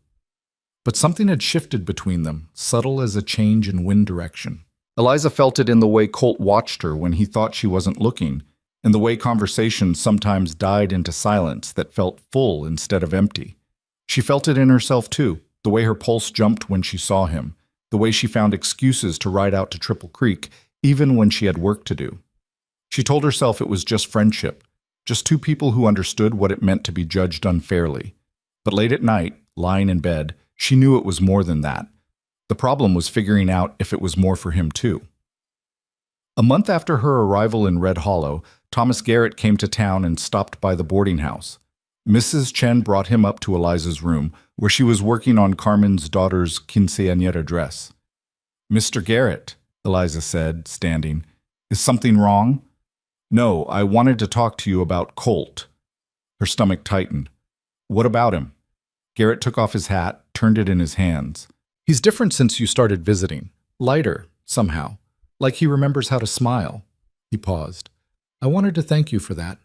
But something had shifted between them, subtle as a change in wind direction. Eliza felt it in the way Colt watched her when he thought she wasn't looking, and the way conversations sometimes died into silence that felt full instead of empty. She felt it in herself too, the way her pulse jumped when she saw him, the way she found excuses to ride out to Triple Creek, even when she had work to do. She told herself it was just friendship, just two people who understood what it meant to be judged unfairly. But late at night, lying in bed, she knew it was more than that. The problem was figuring out if it was more for him too. A month after her arrival in Red Hollow, Thomas Garrett came to town and stopped by the boarding house. Mrs. Chen brought him up to Eliza's room, where she was working on Carmen's daughter's quinceañera dress. Mr. Garrett, Eliza said, standing, is something wrong? No, I wanted to talk to you about Colt. Her stomach tightened. What about him? Garrett took off his hat, turned it in his hands. He's different since you started visiting. Lighter, somehow. Like he remembers how to smile. He paused. I wanted to thank you for that.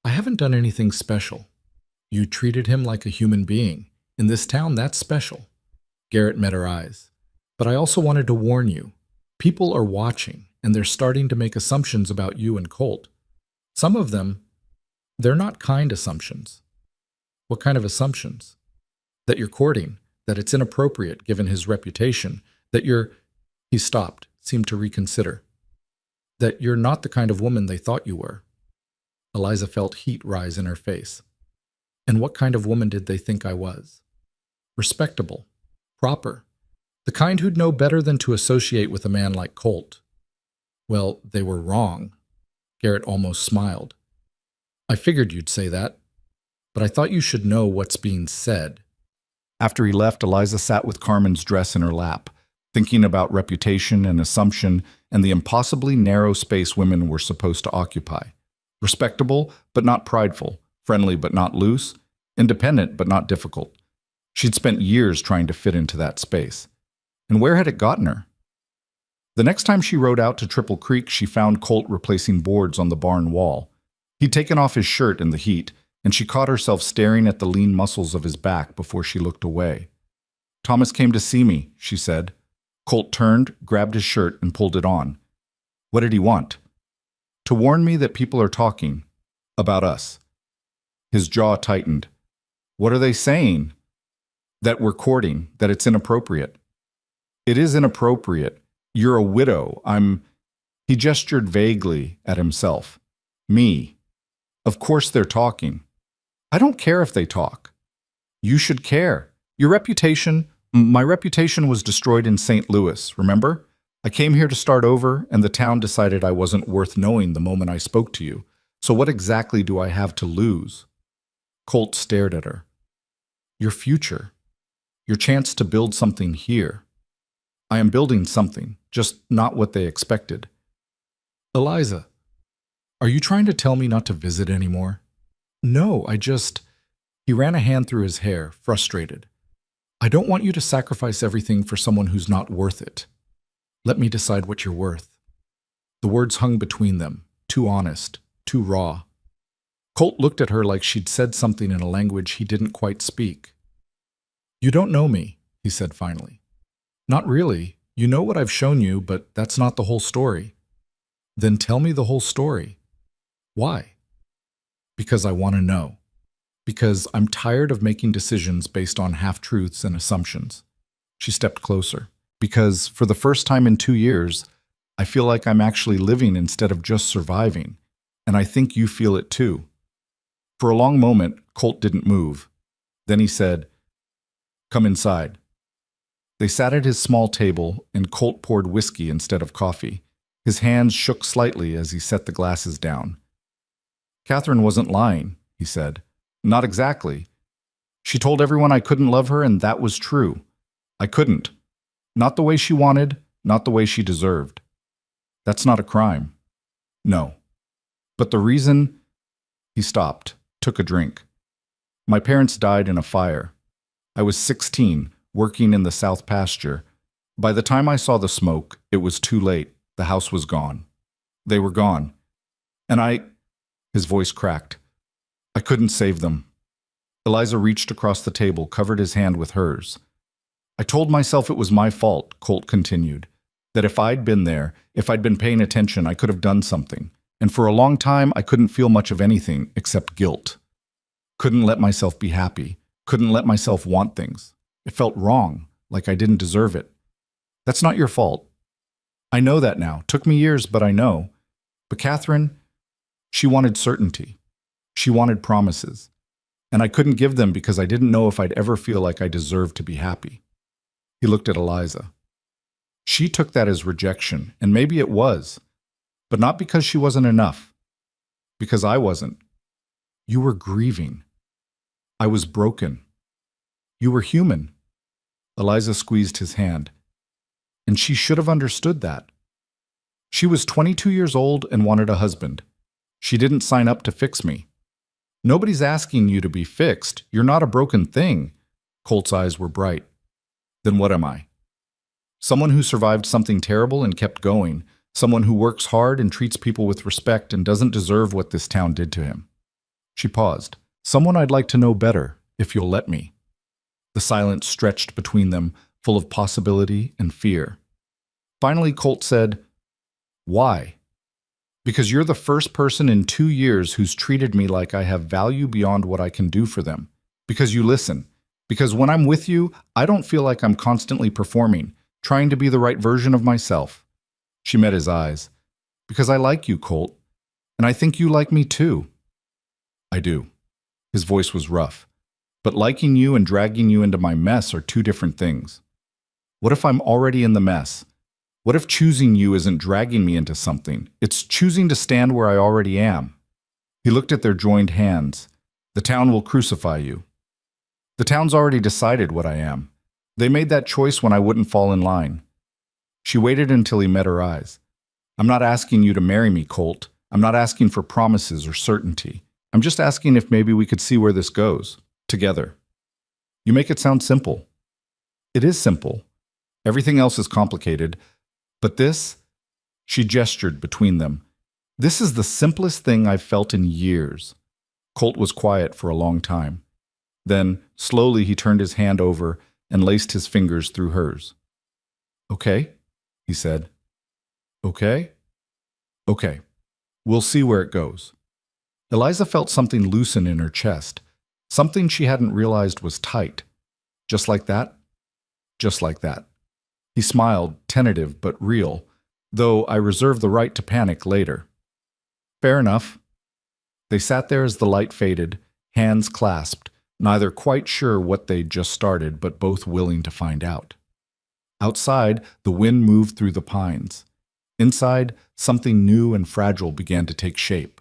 I haven't done anything special. You treated him like a human being. In this town, that's special. Garrett met her eyes. But I also wanted to warn you. People are watching, and they're starting to make assumptions about you and Colt. Some of them, they're not kind assumptions. What kind of assumptions? That you're courting, that it's inappropriate given his reputation, that you're... He stopped, seemed to reconsider. That you're not the kind of woman they thought you were. Eliza felt heat rise in her face. And what kind of woman did they think I was? Respectable, proper, the kind who'd know better than to associate with a man like Colt. Well, they were wrong. Garrett almost smiled. I figured you'd say that, but I thought you should know what's being said. After he left, Eliza sat with Carmen's dress in her lap, thinking about reputation and assumption and the impossibly narrow space women were supposed to occupy. Respectable, but not prideful, friendly, but not loose, independent, but not difficult. She'd spent years trying to fit into that space. And where had it gotten her? The next time she rode out to Triple Creek, she found Colt replacing boards on the barn wall. He'd taken off his shirt in the heat, and she caught herself staring at the lean muscles of his back before she looked away. "Thomas came to see me," she said. Colt turned, grabbed his shirt, and pulled it on. "What did he want?" "To warn me that people are talking. About us." His jaw tightened. "What are they saying?" "That we're courting, that it's inappropriate." "It is inappropriate. You're a widow. He gestured vaguely at himself. "Me. Of course they're talking. I don't care if they talk. You should care. Your reputation, my reputation was destroyed in St. Louis, remember? I came here to start over, and the town decided I wasn't worth knowing the moment I spoke to you. So what exactly do I have to lose?" Colt stared at her. "Your future. Your chance to build something here. I am building something, just not what they expected." "Eliza, are you trying to tell me not to visit anymore?" "No, He ran a hand through his hair, frustrated. "I don't want you to sacrifice everything for someone who's not worth it. Let me decide what you're worth." The words hung between them, too honest, too raw. Colt looked at her like she'd said something in a language he didn't quite speak. "You don't know me," he said finally. "Not really. You know what I've shown you, but that's not the whole story." "Then tell me the whole story." "Why?" "Because I want to know. Because I'm tired of making decisions based on half-truths and assumptions." She stepped closer. "Because for the first time in 2 years, I feel like I'm actually living instead of just surviving, and I think you feel it too." For a long moment, Colt didn't move. Then he said, "Come inside." They sat at his small table, and Colt poured whiskey instead of coffee. His hands shook slightly as he set the glasses down. "Catherine wasn't lying," he said. "Not exactly. She told everyone I couldn't love her, and that was true. I couldn't. Not the way she wanted, not the way she deserved. That's not a crime." "No. But the reason—" He stopped, took a drink. "My parents died in a fire. I was 16, working in the south pasture. By the time I saw the smoke, it was too late. The house was gone. They were gone. And His voice cracked. "I couldn't save them." Eliza reached across the table, covered his hand with hers. "I told myself it was my fault," Colt continued. "That if I'd been there, if I'd been paying attention, I could have done something. And for a long time, I couldn't feel much of anything except guilt. Couldn't let myself be happy. Couldn't let myself want things. It felt wrong, like I didn't deserve it. That's not your fault. I know that now. Took me years, but I know. But Catherine, she wanted certainty. She wanted promises. And I couldn't give them because I didn't know if I'd ever feel like I deserved to be happy." He looked at Eliza. She took that as rejection, and maybe it was. But not because she wasn't enough. Because I wasn't. You were grieving. I was broken. You were human. Eliza squeezed his hand. And she should have understood that. She was 22 years old and wanted a husband. She didn't sign up to fix me. Nobody's asking you to be fixed. You're not a broken thing. Colt's eyes were bright. Then what am I? Someone who survived something terrible and kept going. Someone who works hard and treats people with respect and doesn't deserve what this town did to him. She paused. Someone I'd like to know better, if you'll let me. The silence stretched between them, full of possibility and fear. Finally, Colt said, "Why?" "Because you're the first person in 2 years who's treated me like I have value beyond what I can do for them. Because you listen. Because when I'm with you, I don't feel like I'm constantly performing, trying to be the right version of myself." She met his eyes. "Because I like you, Colt. And I think you like me too." "I do." His voice was rough. "But liking you and dragging you into my mess are two different things. What if I'm already in the mess? What if choosing you isn't dragging me into something? It's choosing to stand where I already am." He looked at their joined hands. "The town will crucify you. The town's already decided what I am. They made that choice when I wouldn't fall in line." She waited until he met her eyes. "I'm not asking you to marry me, Colt. I'm not asking for promises or certainty. I'm just asking if maybe we could see where this goes, together. You make it sound simple. It is simple. Everything else is complicated. But this," she gestured between them, This is the simplest thing I've felt in years. Colt was quiet for a long time. Then, slowly, he turned his hand over and laced his fingers through hers. Okay, he said. Okay? Okay. We'll see where it goes. Eliza felt something loosen in her chest, something she hadn't realized was tight. Just like that? Just like that. He smiled, tentative but real, though I reserve the right to panic later. Fair enough. They sat there as the light faded, hands clasped, neither quite sure what they'd just started, but both willing to find out. Outside, the wind moved through the pines. Inside, something new and fragile began to take shape.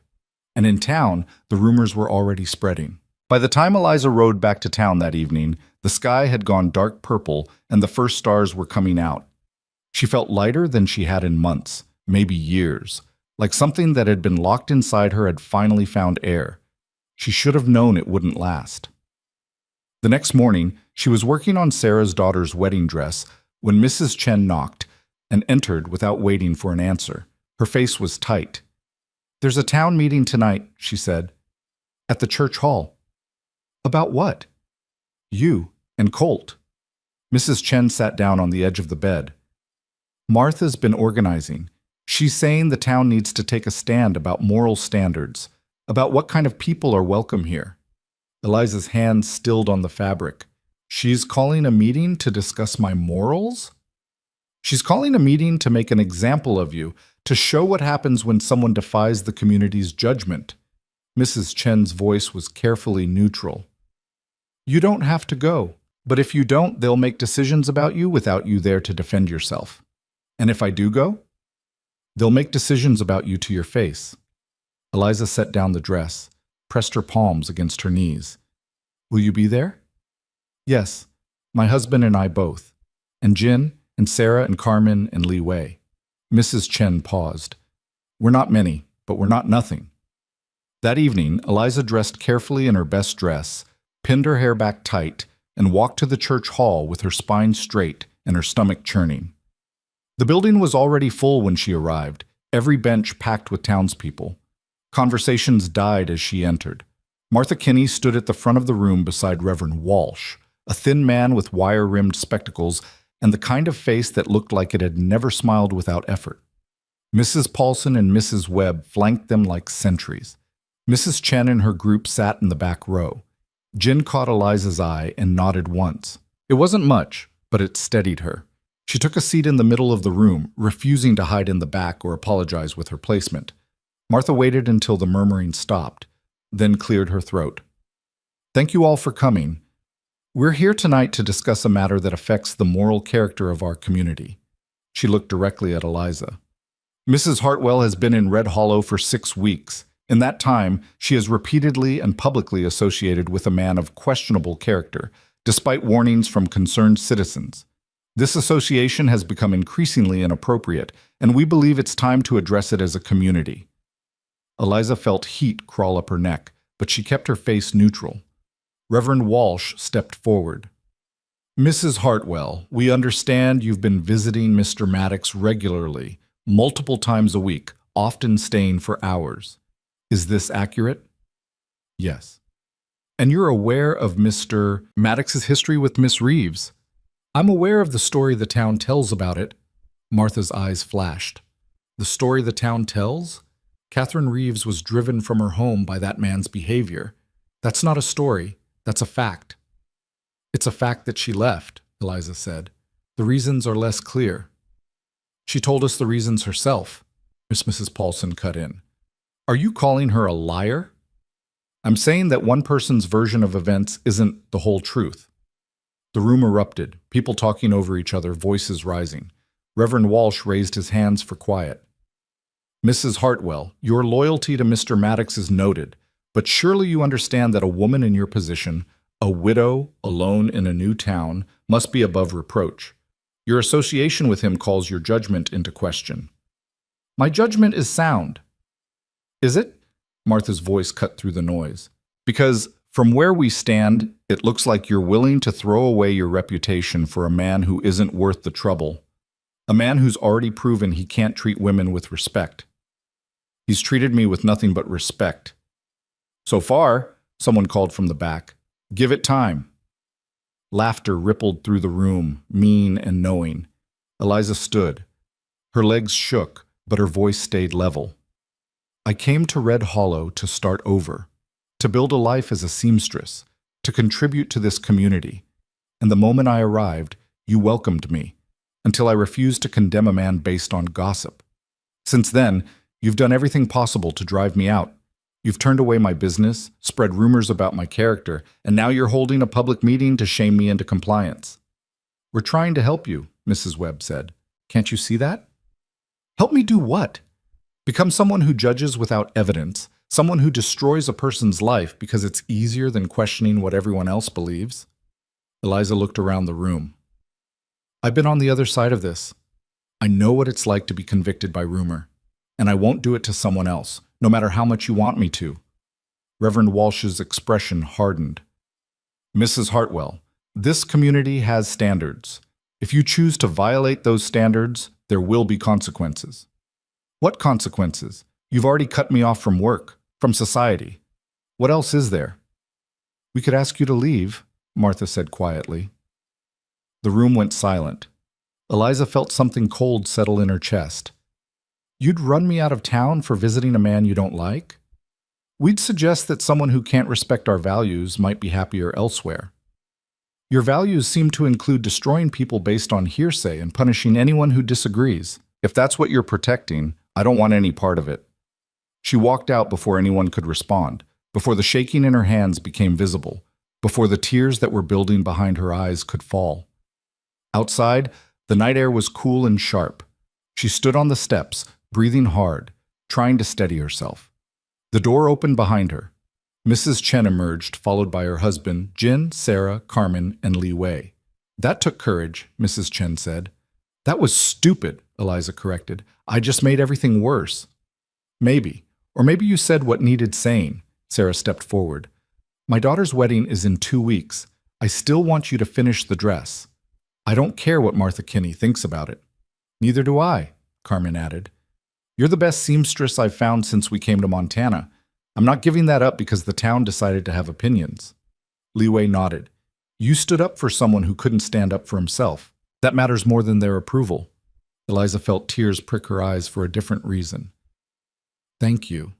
And in town, the rumors were already spreading. By the time Eliza rode back to town that evening, the sky had gone dark purple and the first stars were coming out. She felt lighter than she had in months, maybe years, like something that had been locked inside her had finally found air. She should have known it wouldn't last. The next morning, she was working on Sarah's daughter's wedding dress when Mrs. Chen knocked and entered without waiting for an answer. Her face was tight. "There's a town meeting tonight," she said. "At the church hall." "About what?" "You and Colt." Mrs. Chen sat down on the edge of the bed. "Martha's been organizing. She's saying the town needs to take a stand about moral standards, about what kind of people are welcome here." Eliza's hand stilled on the fabric. "She's calling a meeting to discuss my morals?" "She's calling a meeting to make an example of you, to show what happens when someone defies the community's judgment." Mrs. Chen's voice was carefully neutral. "You don't have to go, but if you don't, they'll make decisions about you without you there to defend yourself. And if I do go, they'll make decisions about you to your face." Eliza set down the dress, pressed her palms against her knees. "Will you be there?" "Yes, my husband and I both, and Jin, and Sarah and Carmen and Li Wei." Mrs. Chen paused. "We're not many, but we're not nothing." That evening, Eliza dressed carefully in her best dress, pinned her hair back tight, and walked to the church hall with her spine straight and her stomach churning. The building was already full when she arrived, every bench packed with townspeople. Conversations died as she entered. Martha Kinney stood at the front of the room beside Reverend Walsh, a thin man with wire-rimmed spectacles and the kind of face that looked like it had never smiled without effort. Mrs. Paulson and Mrs. Webb flanked them like sentries. Mrs. Chen and her group sat in the back row. Jin caught Eliza's eye and nodded once. It wasn't much, but it steadied her. She took a seat in the middle of the room, refusing to hide in the back or apologize with her placement. Martha waited until the murmuring stopped, then cleared her throat. "Thank you all for coming. We're here tonight to discuss a matter that affects the moral character of our community." She looked directly at Eliza. "Mrs. Hartwell has been in Red Hollow for 6 weeks. In that time, she has repeatedly and publicly associated with a man of questionable character, despite warnings from concerned citizens. This association has become increasingly inappropriate, and we believe it's time to address it as a community." Eliza felt heat crawl up her neck, but she kept her face neutral. Reverend Walsh stepped forward. "Mrs. Hartwell, we understand you've been visiting Mr. Maddox regularly, multiple times a week, often staying for hours. Is this accurate?" "Yes." "And you're aware of Mr. Maddox's history with Miss Reeves?" "I'm aware of the story the town tells about it." Martha's eyes flashed. "The story the town tells? Catherine Reeves was driven from her home by that man's behavior. That's not a story. That's a fact." "It's a fact that she left," Eliza said. "The reasons are less clear." "She told us the reasons herself," Mrs. Paulson cut in. "Are you calling her a liar?" "I'm saying that one person's version of events isn't the whole truth." The room erupted, people talking over each other, voices rising. Reverend Walsh raised his hands for quiet. "Mrs. Hartwell, your loyalty to Mr. Maddox is noted, but surely you understand that a woman in your position, a widow, alone in a new town, must be above reproach. Your association with him calls your judgment into question." "My judgment is sound." "Is it?" Martha's voice cut through the noise. "Because from where we stand, it looks like you're willing to throw away your reputation for a man who isn't worth the trouble. A man who's already proven he can't treat women with respect." He's treated me with nothing but respect. So far, someone called from the back. Give it time. Laughter rippled through the room, mean and knowing. Eliza stood. Her legs shook, but her voice stayed level. I came to Red Hollow to start over, to build a life as a seamstress, to contribute to this community. And the moment I arrived, you welcomed me, until I refused to condemn a man based on gossip. Since then, you've done everything possible to drive me out. You've turned away my business, spread rumors about my character, and now you're holding a public meeting to shame me into compliance. We're trying to help you, Mrs. Webb said. Can't you see that? Help me do what? Become someone who judges without evidence, someone who destroys a person's life because it's easier than questioning what everyone else believes. Eliza looked around the room. I've been on the other side of this. I know what it's like to be convicted by rumor, and I won't do it to someone else, no matter how much you want me to. Reverend Walsh's expression hardened. Mrs. Hartwell, this community has standards. If you choose to violate those standards, there will be consequences. What consequences? You've already cut me off from work, from society. What else is there? We could ask you to leave, Martha said quietly. The room went silent. Eliza felt something cold settle in her chest. You'd run me out of town for visiting a man you don't like? We'd suggest that someone who can't respect our values might be happier elsewhere. Your values seem to include destroying people based on hearsay and punishing anyone who disagrees. If that's what you're protecting, I don't want any part of it. She walked out before anyone could respond, before the shaking in her hands became visible, before the tears that were building behind her eyes could fall. Outside, the night air was cool and sharp. She stood on the steps, breathing hard, trying to steady herself. The door opened behind her. Mrs. Chen emerged, followed by her husband, Jin, Sarah, Carmen, and Li Wei. That took courage, Mrs. Chen said. That was stupid, Eliza corrected. I just made everything worse. Maybe. Or maybe you said what needed saying. Sarah stepped forward. My daughter's wedding is in 2 weeks. I still want you to finish the dress. I don't care what Martha Kinney thinks about it. Neither do I, Carmen added. You're the best seamstress I've found since we came to Montana. I'm not giving that up because the town decided to have opinions. Li Wei nodded. You stood up for someone who couldn't stand up for himself. That matters more than their approval. Eliza felt tears prick her eyes for a different reason. Thank you.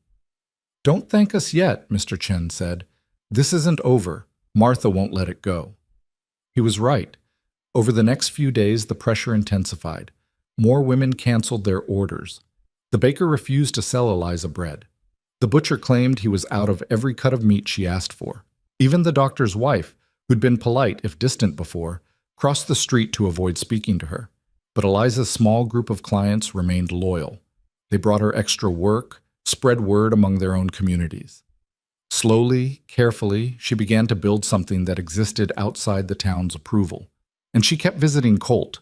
Don't thank us yet, Mr. Chen said. This isn't over. Martha won't let it go. He was right. Over the next few days, the pressure intensified. More women canceled their orders. The baker refused to sell Eliza bread. The butcher claimed he was out of every cut of meat she asked for. Even the doctor's wife, who'd been polite if distant before, crossed the street to avoid speaking to her. But Eliza's small group of clients remained loyal. They brought her extra work, spread word among their own communities. Slowly, carefully, she began to build something that existed outside the town's approval. And she kept visiting Colt.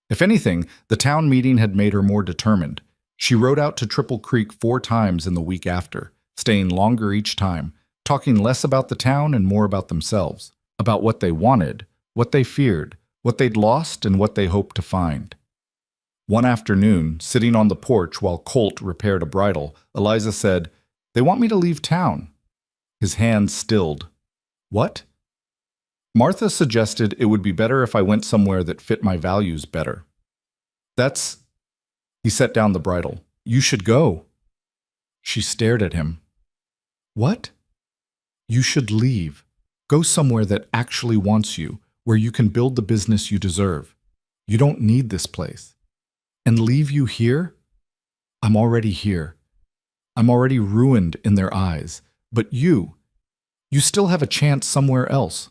If anything, the town meeting had made her more determined. She rode out to Triple Creek 4 times in the week after, staying longer each time, talking less about the town and more about themselves, about what they wanted, what they feared, what they'd lost, and what they hoped to find. One afternoon, sitting on the porch while Colt repaired a bridle, Eliza said, They want me to leave town. His hands stilled. What? Martha suggested it would be better if I went somewhere that fit my values better. That's... He set down the bridle. You should go. She stared at him. What? You should leave. Go somewhere that actually wants you, where you can build the business you deserve. You don't need this place. And leave you here? I'm already here. I'm already ruined in their eyes. But you still have a chance somewhere else.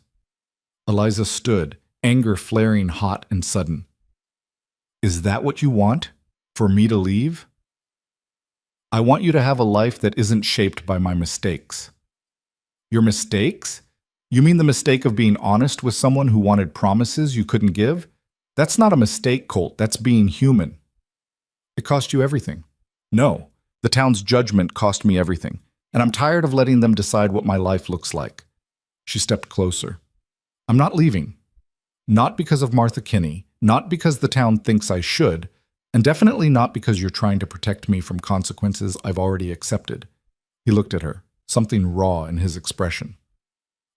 Eliza stood, anger flaring hot and sudden. Is that what you want? For me to leave? I want you to have a life that isn't shaped by my mistakes. Your mistakes? You mean the mistake of being honest with someone who wanted promises you couldn't give? That's not a mistake, Colt. That's being human. It cost you everything. No, the town's judgment cost me everything, and I'm tired of letting them decide what my life looks like. She stepped closer. I'm not leaving. Not because of Martha Kinney, not because the town thinks I should, And definitely not because you're trying to protect me from consequences I've already accepted. He looked at her, something raw in his expression.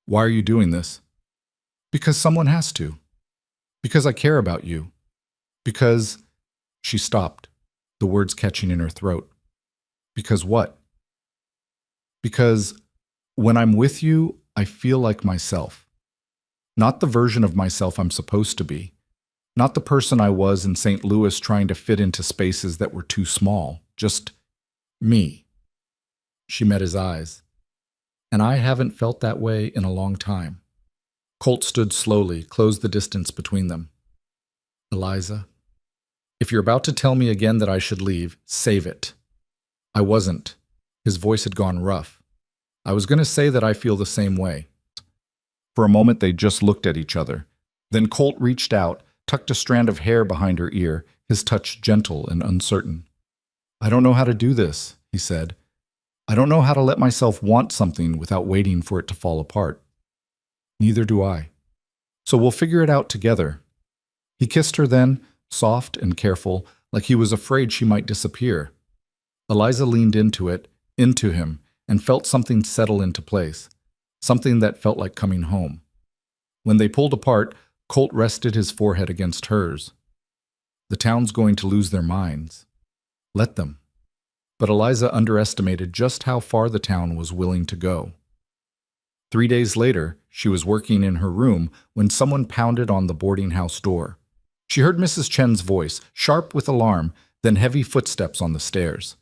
Why are you doing this? Because someone has to. Because I care about you. Because... She stopped, the words catching in her throat. Because what? Because when I'm with you, I feel like myself. Not the version of myself I'm supposed to be. Not the person I was in St. Louis trying to fit into spaces that were too small. Just me. She met his eyes. And I haven't felt that way in a long time. Colt stood slowly, closed the distance between them. Eliza, if you're about to tell me again that I should leave, save it. I wasn't. His voice had gone rough. I was going to say that I feel the same way. For a moment they just looked at each other. Then Colt reached out, tucked a strand of hair behind her ear, his touch gentle and uncertain. I don't know how to do this, he said. I don't know how to let myself want something without waiting for it to fall apart. Neither do I. So we'll figure it out together. He kissed her then, soft and careful, like he was afraid she might disappear. Eliza leaned into him, and felt something settle into place, something that felt like coming home. When they pulled apart, Colt rested his forehead against hers. The town's going to lose their minds. Let them. But Eliza underestimated just how far the town was willing to go. 3 days later, she was working in her room when someone pounded on the boarding house door. She heard Mrs. Chen's voice, sharp with alarm, then heavy footsteps on the stairs.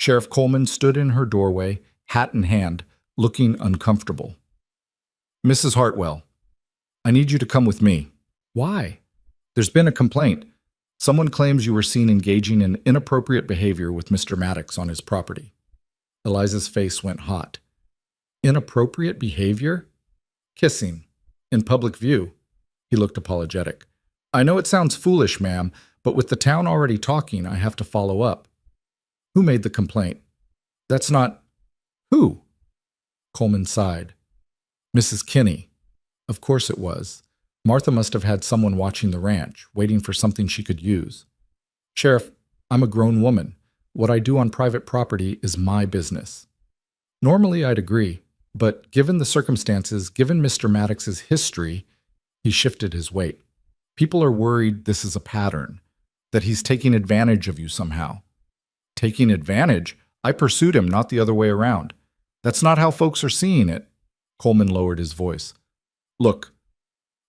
Sheriff Coleman stood in her doorway, hat in hand, looking uncomfortable. Mrs. Hartwell, I need you to come with me. Why? There's been a complaint. Someone claims you were seen engaging in inappropriate behavior with Mr. Maddox on his property. Eliza's face went hot. Inappropriate behavior? Kissing. In public view. He looked apologetic. I know it sounds foolish, ma'am, but with the town already talking, I have to follow up. Who made the complaint? That's not... Who? Coleman sighed. Mrs. Kinney. Of course it was. Martha must have had someone watching the ranch, waiting for something she could use. Sheriff, I'm a grown woman. What I do on private property is my business. Normally I'd agree, but given the circumstances, given Mr. Maddox's history, he shifted his weight. People are worried this is a pattern, that he's taking advantage of you somehow. Taking advantage? I pursued him, not the other way around. That's not how folks are seeing it. Coleman lowered his voice. Look,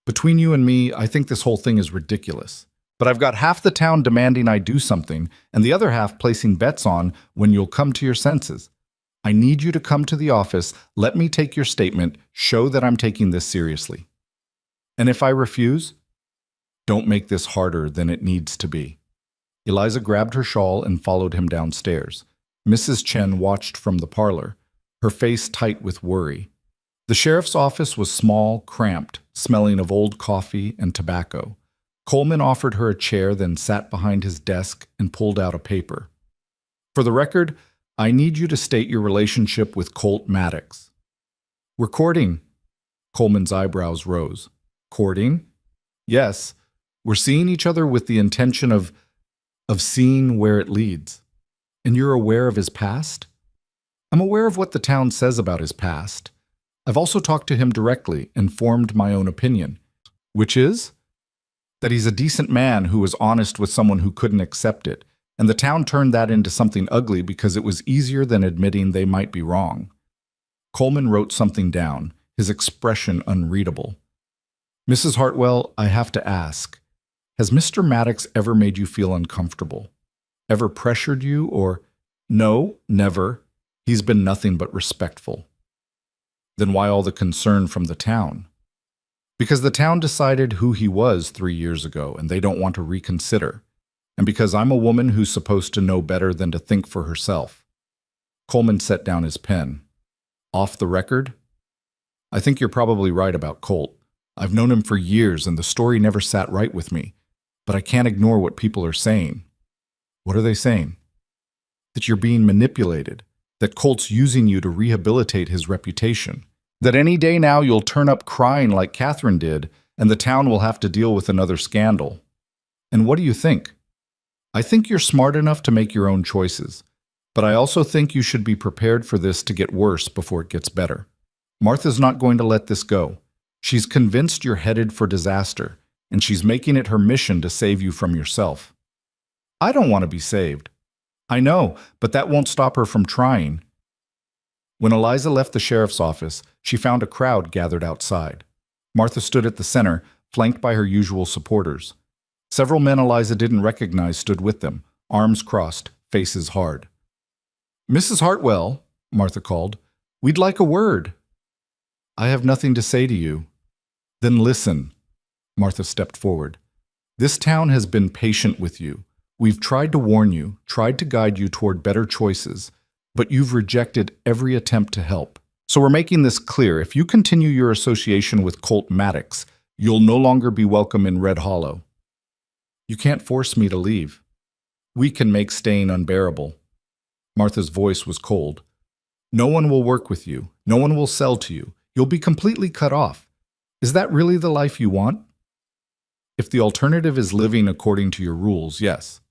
between you and me, I think this whole thing is ridiculous. But I've got half the town demanding I do something, and the other half placing bets on when you'll come to your senses. I need you to come to the office, let me take your statement, show that I'm taking this seriously. And if I refuse, don't make this harder than it needs to be. Eliza grabbed her shawl and followed him downstairs. Mrs. Chen watched from the parlor, her face tight with worry. The sheriff's office was small, cramped, smelling of old coffee and tobacco. Coleman offered her a chair, then sat behind his desk and pulled out a paper. For the record, I need you to state your relationship with Colt Maddox. We're courting. Coleman's eyebrows rose. Courting? Yes. We're seeing each other with the intention of seeing where it leads. And you're aware of his past? I'm aware of what the town says about his past. I've also talked to him directly and formed my own opinion, which is that he's a decent man who was honest with someone who couldn't accept it, and the town turned that into something ugly because it was easier than admitting they might be wrong. Coleman wrote something down, his expression unreadable. Mrs. Hartwell, I have to ask, has Mr. Maddox ever made you feel uncomfortable? Ever pressured you or... No, never. He's been nothing but respectful. Then why all the concern from the town? Because the town decided who he was 3 years ago, and they don't want to reconsider. And because I'm a woman who's supposed to know better than to think for herself. Coleman set down his pen. Off the record? I think you're probably right about Colt. I've known him for years, and the story never sat right with me. But I can't ignore what people are saying. What are they saying? That you're being manipulated. That Colt's using you to rehabilitate his reputation. That any day now you'll turn up crying like Catherine did, and the town will have to deal with another scandal. And what do you think? I think you're smart enough to make your own choices, but I also think you should be prepared for this to get worse before it gets better. Martha's not going to let this go. She's convinced you're headed for disaster, and she's making it her mission to save you from yourself. I don't want to be saved. I know, but that won't stop her from trying. When Eliza left the sheriff's office, she found a crowd gathered outside. Martha stood at the center, flanked by her usual supporters. Several men Eliza didn't recognize stood with them, arms crossed, faces hard. "Mrs. Hartwell," Martha called, "we'd like a word." "I have nothing to say to you." "Then listen." Martha stepped forward. "This town has been patient with you. We've tried to warn you, tried to guide you toward better choices, but you've rejected every attempt to help. So we're making this clear. If you continue your association with Colt Maddox, you'll no longer be welcome in Red Hollow. You can't force me to leave. We can make staying unbearable." Martha's voice was cold. "No one will work with you. No one will sell to you. You'll be completely cut off. Is that really the life you want?" "If the alternative is living according to your rules, yes."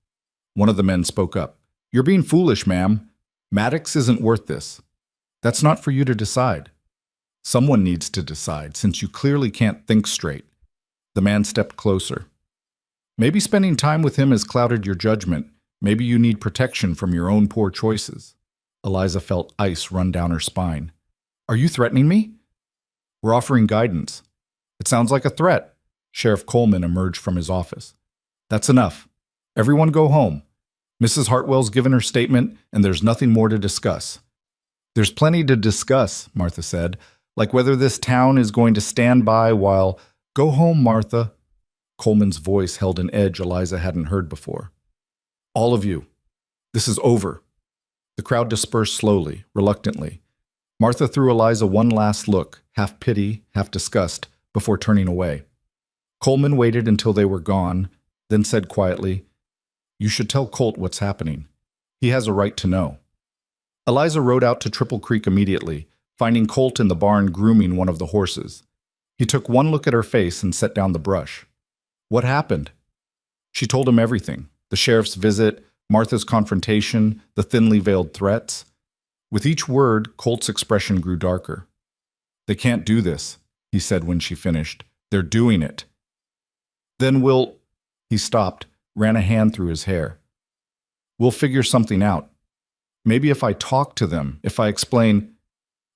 One of the men spoke up. "You're being foolish, ma'am. Maddox isn't worth this. That's not for you to decide. Someone needs to decide, since you clearly can't think straight." The man stepped closer. "Maybe spending time with him has clouded your judgment. Maybe you need protection from your own poor choices." Eliza felt ice run down her spine. "Are you threatening me?" "We're offering guidance." "It sounds like a threat." Sheriff Coleman emerged from his office. "That's enough. Everyone go home. Mrs. Hartwell's given her statement, and there's nothing more to discuss." "There's plenty to discuss," Martha said, "like whether this town is going to stand by while—" "Go home, Martha." Coleman's voice held an edge Eliza hadn't heard before. "All of you. This is over." The crowd dispersed slowly, reluctantly. Martha threw Eliza one last look, half pity, half disgust, before turning away. Coleman waited until they were gone, then said quietly, "You should tell Colt what's happening. He has a right to know." Eliza rode out to Triple Creek immediately, finding Colt in the barn grooming one of the horses. He took one look at her face and set down the brush. "What happened?" She told him everything: the sheriff's visit, Martha's confrontation, the thinly veiled threats. With each word, Colt's expression grew darker. "They can't do this," he said when she finished. "They're doing it." "Then we'll—" He stopped, ran a hand through his hair. "We'll figure something out. Maybe if I talk to them, if I explain—"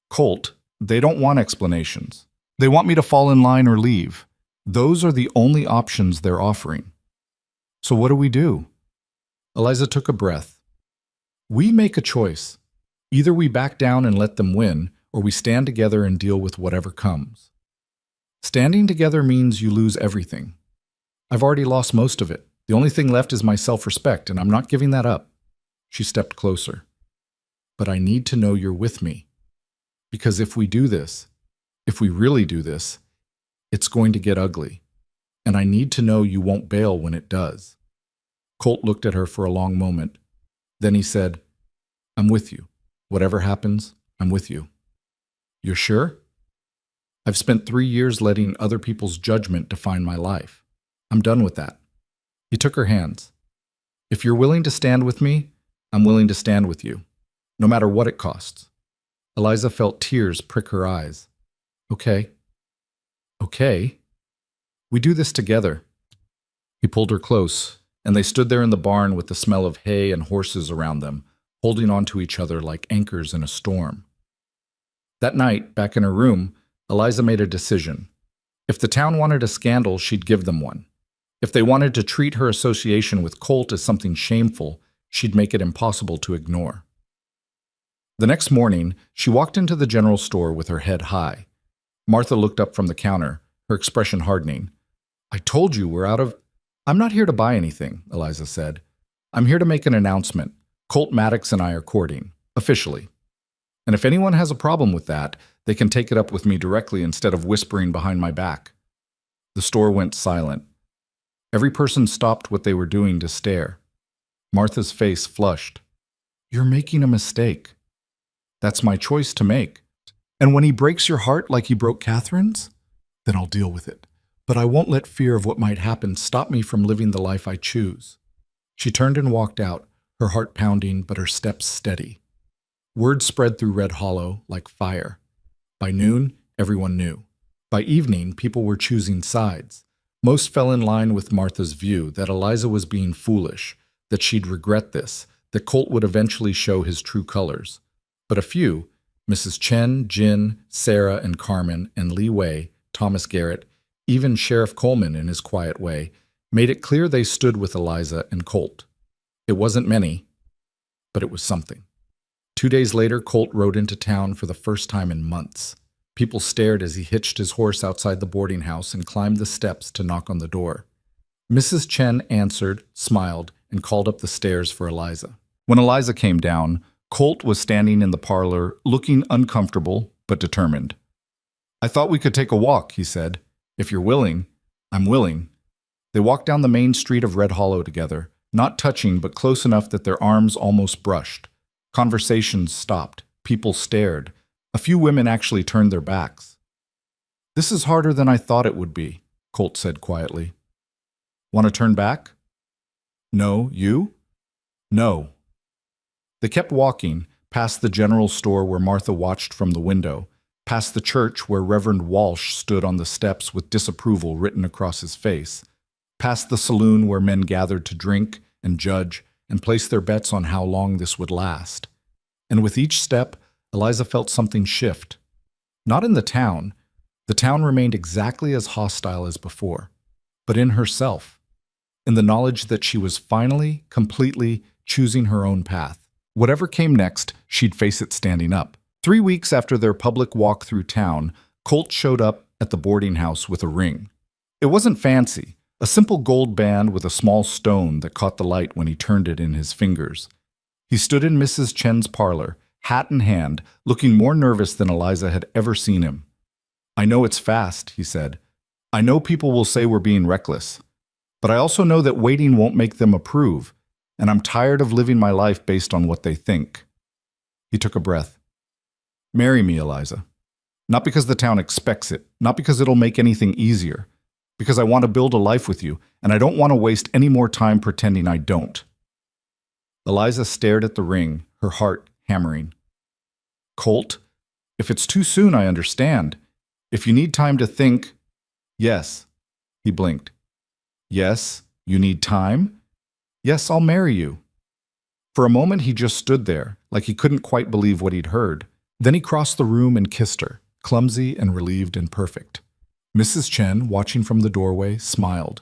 "Colt, they don't want explanations. They want me to fall in line or leave. Those are the only options they're offering. So what do we do?" Eliza took a breath. "We make a choice. Either we back down and let them win, or we stand together and deal with whatever comes. Standing together means you lose everything. I've already lost most of it. The only thing left is my self-respect, and I'm not giving that up." She stepped closer. "But I need to know you're with me. Because if we do this, if we really do this, it's going to get ugly. And I need to know you won't bail when it does." Colt looked at her for a long moment. Then he said, "I'm with you. Whatever happens, I'm with you." "You're sure?" "I've spent 3 years letting other people's judgment define my life. I'm done with that." He took her hands. "If you're willing to stand with me, I'm willing to stand with you, no matter what it costs." Eliza felt tears prick her eyes. "Okay. Okay. We do this together." He pulled her close, and they stood there in the barn with the smell of hay and horses around them, holding on to each other like anchors in a storm. That night, back in her room, Eliza made a decision. If the town wanted a scandal, she'd give them one. If they wanted to treat her association with Colt as something shameful, she'd make it impossible to ignore. The next morning, she walked into the general store with her head high. Martha looked up from the counter, her expression hardening. "I told you we're out of—" "I'm not here to buy anything," Eliza said. "I'm here to make an announcement. Colt Maddox and I are courting, officially. And if anyone has a problem with that, they can take it up with me directly instead of whispering behind my back." The store went silent. Every person stopped what they were doing to stare. Martha's face flushed. "You're making a mistake." "That's my choice to make. And when he breaks your heart like he broke Catherine's, then I'll deal with it. But I won't let fear of what might happen stop me from living the life I choose." She turned and walked out, her heart pounding but her steps steady. Word spread through Red Hollow like fire. By noon, everyone knew. By evening, people were choosing sides. Most fell in line with Martha's view that Eliza was being foolish, that she'd regret this, that Colt would eventually show his true colors. But a few, Mrs. Chen, Jin, Sarah, and Carmen, and Lee Wei, Thomas Garrett, even Sheriff Coleman in his quiet way, made it clear they stood with Eliza and Colt. It wasn't many, but it was something. 2 days later, Colt rode into town for the first time in months. People stared as he hitched his horse outside the boarding house and climbed the steps to knock on the door. Mrs. Chen answered, smiled, and called up the stairs for Eliza. When Eliza came down, Colt was standing in the parlor, looking uncomfortable but determined. "I thought we could take a walk," he said. "If you're willing." "I'm willing." They walked down the main street of Red Hollow together, not touching but close enough that their arms almost brushed. Conversations stopped. People stared. A few women actually turned their backs. "This is harder than I thought it would be," Colt said quietly. "Want to turn back?" "No, you?" "No." They kept walking, past the general store where Martha watched from the window, past the church where Reverend Walsh stood on the steps with disapproval written across his face, past the saloon where men gathered to drink and judge and place their bets on how long this would last. And with each step, Eliza felt something shift. Not in the town. The town remained exactly as hostile as before, but in herself, in the knowledge that she was finally, completely choosing her own path. Whatever came next, she'd face it standing up. 3 weeks after their public walk through town, Colt showed up at the boarding house with a ring. It wasn't fancy, a simple gold band with a small stone that caught the light when he turned it in his fingers. He stood in Mrs. Chen's parlor, hat in hand, looking more nervous than Eliza had ever seen him. "I know it's fast," he said. "I know people will say we're being reckless. But I also know that waiting won't make them approve, and I'm tired of living my life based on what they think." He took a breath. "Marry me, Eliza. Not because the town expects it, not because it'll make anything easier, because I want to build a life with you, and I don't want to waste any more time pretending I don't." Eliza stared at the ring, her heart hammering. "Colt, if it's too soon, I understand. If you need time to think—" "Yes." He blinked. "Yes, you need time? Yes, I'll marry you." For a moment he just stood there, like he couldn't quite believe what he'd heard. Then he crossed the room and kissed her, clumsy and relieved and perfect. Mrs. Chen, watching from the doorway, smiled.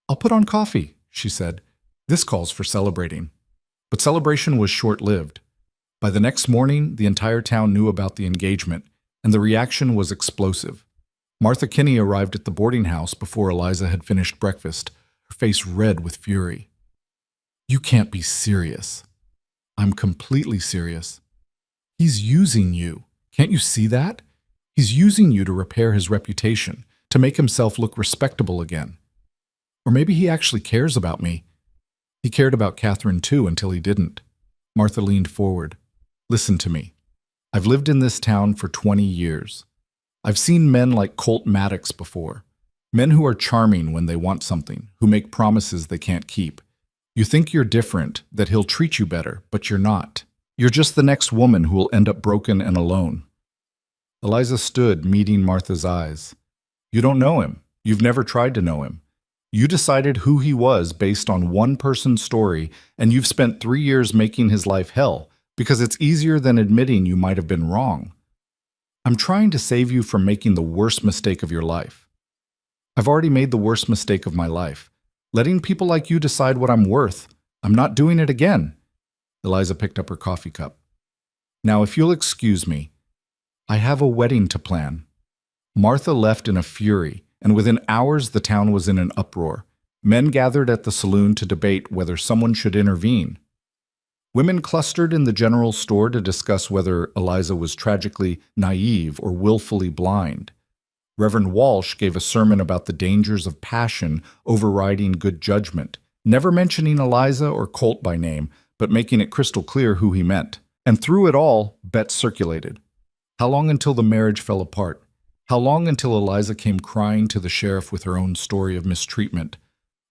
"I'll put on coffee," she said. "This calls for celebrating." But celebration was short-lived. By the next morning, the entire town knew about the engagement, and the reaction was explosive. Martha Kinney arrived at the boarding house before Eliza had finished breakfast, her face red with fury. "You can't be serious." "I'm completely serious." "He's using you. Can't you see that? He's using you to repair his reputation, to make himself look respectable again. Or maybe he actually cares about me. He cared about Catherine too until he didn't." Martha leaned forward. "Listen to me. I've lived in this town for 20 years. I've seen men like Colt Maddox before. Men who are charming when they want something, who make promises they can't keep. You think you're different, that he'll treat you better, but you're not. You're just the next woman who will end up broken and alone." Eliza stood, meeting Martha's eyes. "You don't know him. You've never tried to know him. You decided who he was based on one person's story, and you've spent 3 years making his life hell, because it's easier than admitting you might have been wrong. I'm trying to save you from making the worst mistake of your life. I've already made the worst mistake of my life, letting people like you decide what I'm worth. I'm not doing it again." Eliza picked up her coffee cup. "Now, if you'll excuse me, I have a wedding to plan." Martha left in a fury, and within hours the town was in an uproar. Men gathered at the saloon to debate whether someone should intervene. Women clustered in the general store to discuss whether Eliza was tragically naive or willfully blind. Reverend Walsh gave a sermon about the dangers of passion overriding good judgment, never mentioning Eliza or Colt by name, but making it crystal clear who he meant. And through it all, bets circulated. How long until the marriage fell apart? How long until Eliza came crying to the sheriff with her own story of mistreatment?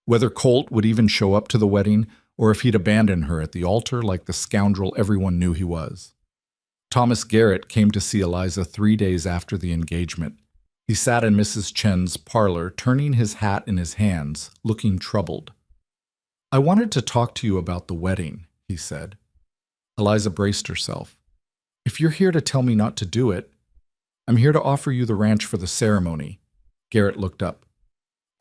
Whether Colt would even show up to the wedding, or if he'd abandon her at the altar like the scoundrel everyone knew he was. Thomas Garrett came to see Eliza 3 days after the engagement. He sat in Mrs. Chen's parlor, turning his hat in his hands, looking troubled. "I wanted to talk to you about the wedding," he said. Eliza braced herself. "If you're here to tell me not to do it, I'm here to offer you the ranch for the ceremony." Garrett looked up.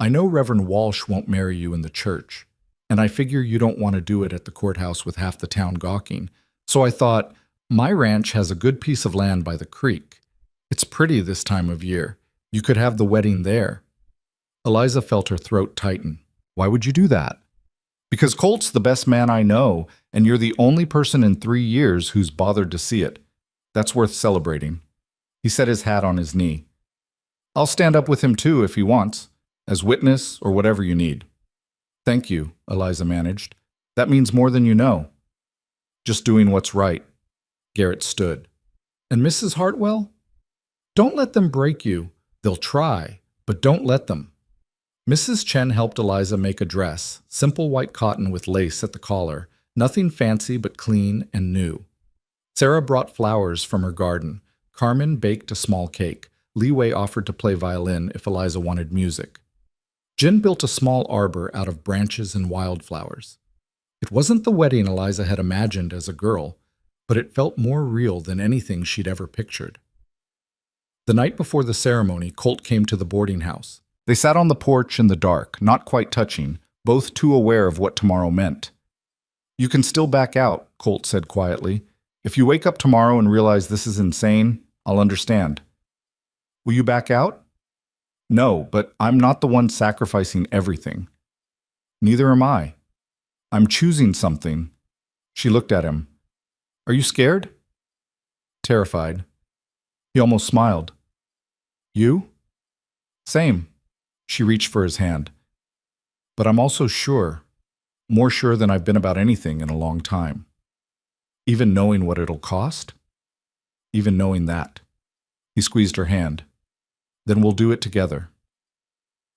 "I know Reverend Walsh won't marry you in the church, and I figure you don't want to do it at the courthouse with half the town gawking, so I thought, my ranch has a good piece of land by the creek. It's pretty this time of year. You could have the wedding there." Eliza felt her throat tighten. "Why would you do that?" "Because Colt's the best man I know, and you're the only person in 3 years who's bothered to see it. That's worth celebrating." He set his hat on his knee. "I'll stand up with him too if he wants, as witness or whatever you need." "Thank you," Eliza managed. "That means more than you know." "Just doing what's right." Garrett stood. "And Mrs. Hartwell? Don't let them break you. They'll try, but don't let them." Mrs. Chen helped Eliza make a dress, simple white cotton with lace at the collar, nothing fancy but clean and new. Sarah brought flowers from her garden. Carmen baked a small cake. Li Wei offered to play violin if Eliza wanted music. Jin built a small arbor out of branches and wildflowers. It wasn't the wedding Eliza had imagined as a girl, but it felt more real than anything she'd ever pictured. The night before the ceremony, Colt came to the boarding house. They sat on the porch in the dark, not quite touching, both too aware of what tomorrow meant. "You can still back out," Colt said quietly. "If you wake up tomorrow and realize this is insane, I'll understand." "Will you back out?" "No, but I'm not the one sacrificing everything." "Neither am I. I'm choosing something." She looked at him. "Are you scared?" "Terrified." He almost smiled. "You?" "Same." She reached for his hand. "But I'm also sure, more sure than I've been about anything in a long time. Even knowing what it'll cost? Even knowing that." He squeezed her hand. "Then we'll do it together."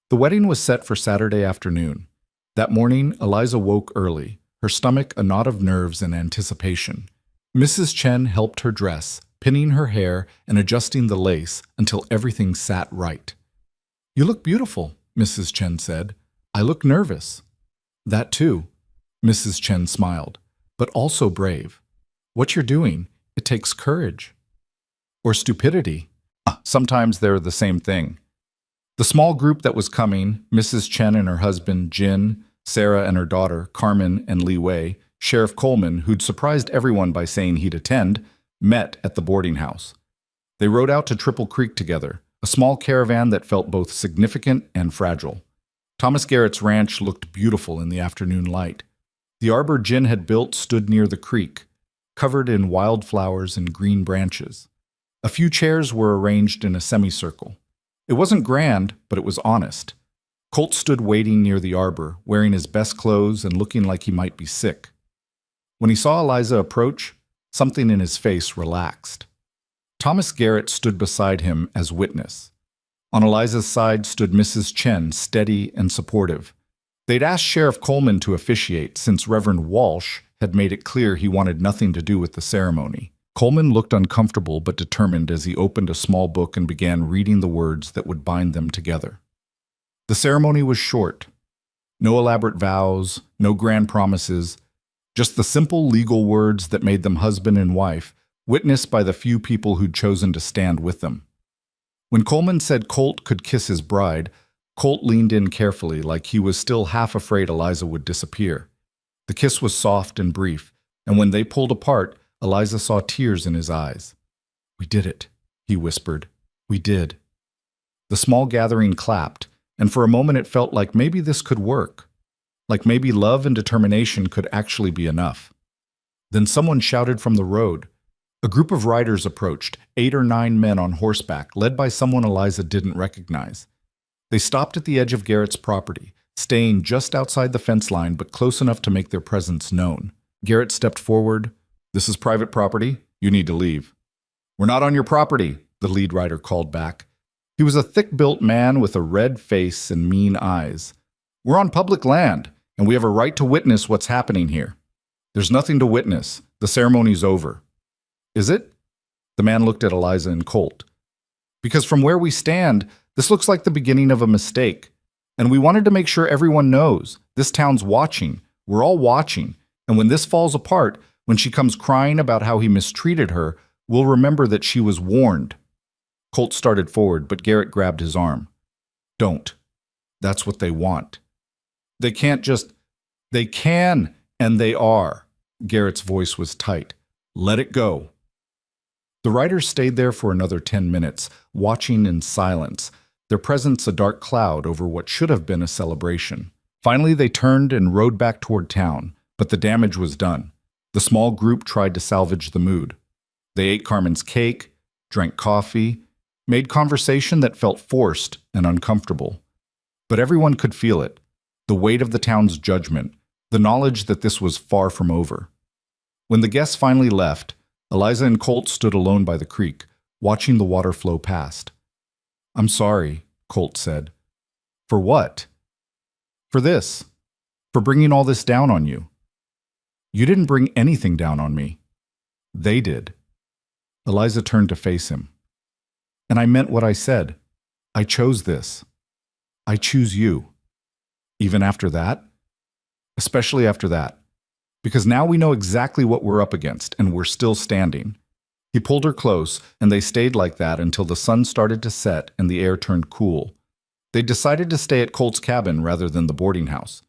The wedding was set for Saturday afternoon. That morning, Eliza woke early, her stomach a knot of nerves and anticipation. Mrs. Chen helped her dress, pinning her hair and adjusting the lace until everything sat right. "You look beautiful," Mrs. Chen said. "I look nervous." "That too," Mrs. Chen smiled, "but also brave. What you're doing, it takes courage." "Or stupidity. Sometimes they're the same thing." The small group that was coming, Mrs. Chen and her husband, Jin, Sarah and her daughter, Carmen and Li Wei, Sheriff Coleman, who'd surprised everyone by saying he'd attend, met at the boarding house. They rode out to Triple Creek together, a small caravan that felt both significant and fragile. Thomas Garrett's ranch looked beautiful in the afternoon light. The arbor Jin had built stood near the creek, covered in wildflowers and green branches. A few chairs were arranged in a semicircle. It wasn't grand, but it was honest. Colt stood waiting near the arbor, wearing his best clothes and looking like he might be sick. When he saw Eliza approach, something in his face relaxed. Thomas Garrett stood beside him as witness. On Eliza's side stood Mrs. Chen, steady and supportive. They'd asked Sheriff Coleman to officiate since Reverend Walsh had made it clear he wanted nothing to do with the ceremony. Coleman looked uncomfortable but determined as he opened a small book and began reading the words that would bind them together. The ceremony was short. No elaborate vows, no grand promises, just the simple legal words that made them husband and wife, witnessed by the few people who'd chosen to stand with them. When Coleman said Colt could kiss his bride, Colt leaned in carefully like he was still half afraid Eliza would disappear. The kiss was soft and brief, and when they pulled apart, Eliza saw tears in his eyes. "We did it," he whispered. "We did." The small gathering clapped, and for a moment it felt like maybe this could work. Like maybe love and determination could actually be enough. Then someone shouted from the road. A group of riders approached, 8 or 9 men on horseback, led by someone Eliza didn't recognize. They stopped at the edge of Garrett's property, staying just outside the fence line but close enough to make their presence known. Garrett stepped forward. "This is private property. You need to leave." "We're not on your property," the lead rider called back. He was a thick-built man with a red face and mean eyes. "We're on public land. and we have a right to witness what's happening here. There's nothing to witness. The ceremony's over. Is it? The man looked at Eliza and Colt. Because from where we stand, this looks like the beginning of a mistake. And we wanted to make sure everyone knows. This town's watching. We're all watching. And when this falls apart, when she comes crying about how he mistreated her, we'll remember that she was warned. Colt started forward, but Garrett grabbed his arm. Don't. That's what they want. They can't just... They can, and they are. Garrett's voice was tight. Let it go. The riders stayed there for another 10 minutes, watching in silence, their presence a dark cloud over what should have been a celebration. Finally, they turned and rode back toward town, but the damage was done. The small group tried to salvage the mood. They ate Carmen's cake, drank coffee, made conversation that felt forced and uncomfortable. But everyone could feel it, the weight of the town's judgment, the knowledge that this was far from over. When the guests finally left, Eliza and Colt stood alone by the creek, watching the water flow past. I'm sorry, Colt said. For what? For this. For bringing all this down on you. You didn't bring anything down on me. They did. Eliza turned to face him. And I meant what I said. I chose this. I choose you. Even after that? Especially after that. Because now we know exactly what we're up against, and we're still standing. He pulled her close, and they stayed like that until the sun started to set and the air turned cool. They decided to stay at Colt's cabin rather than the boarding house.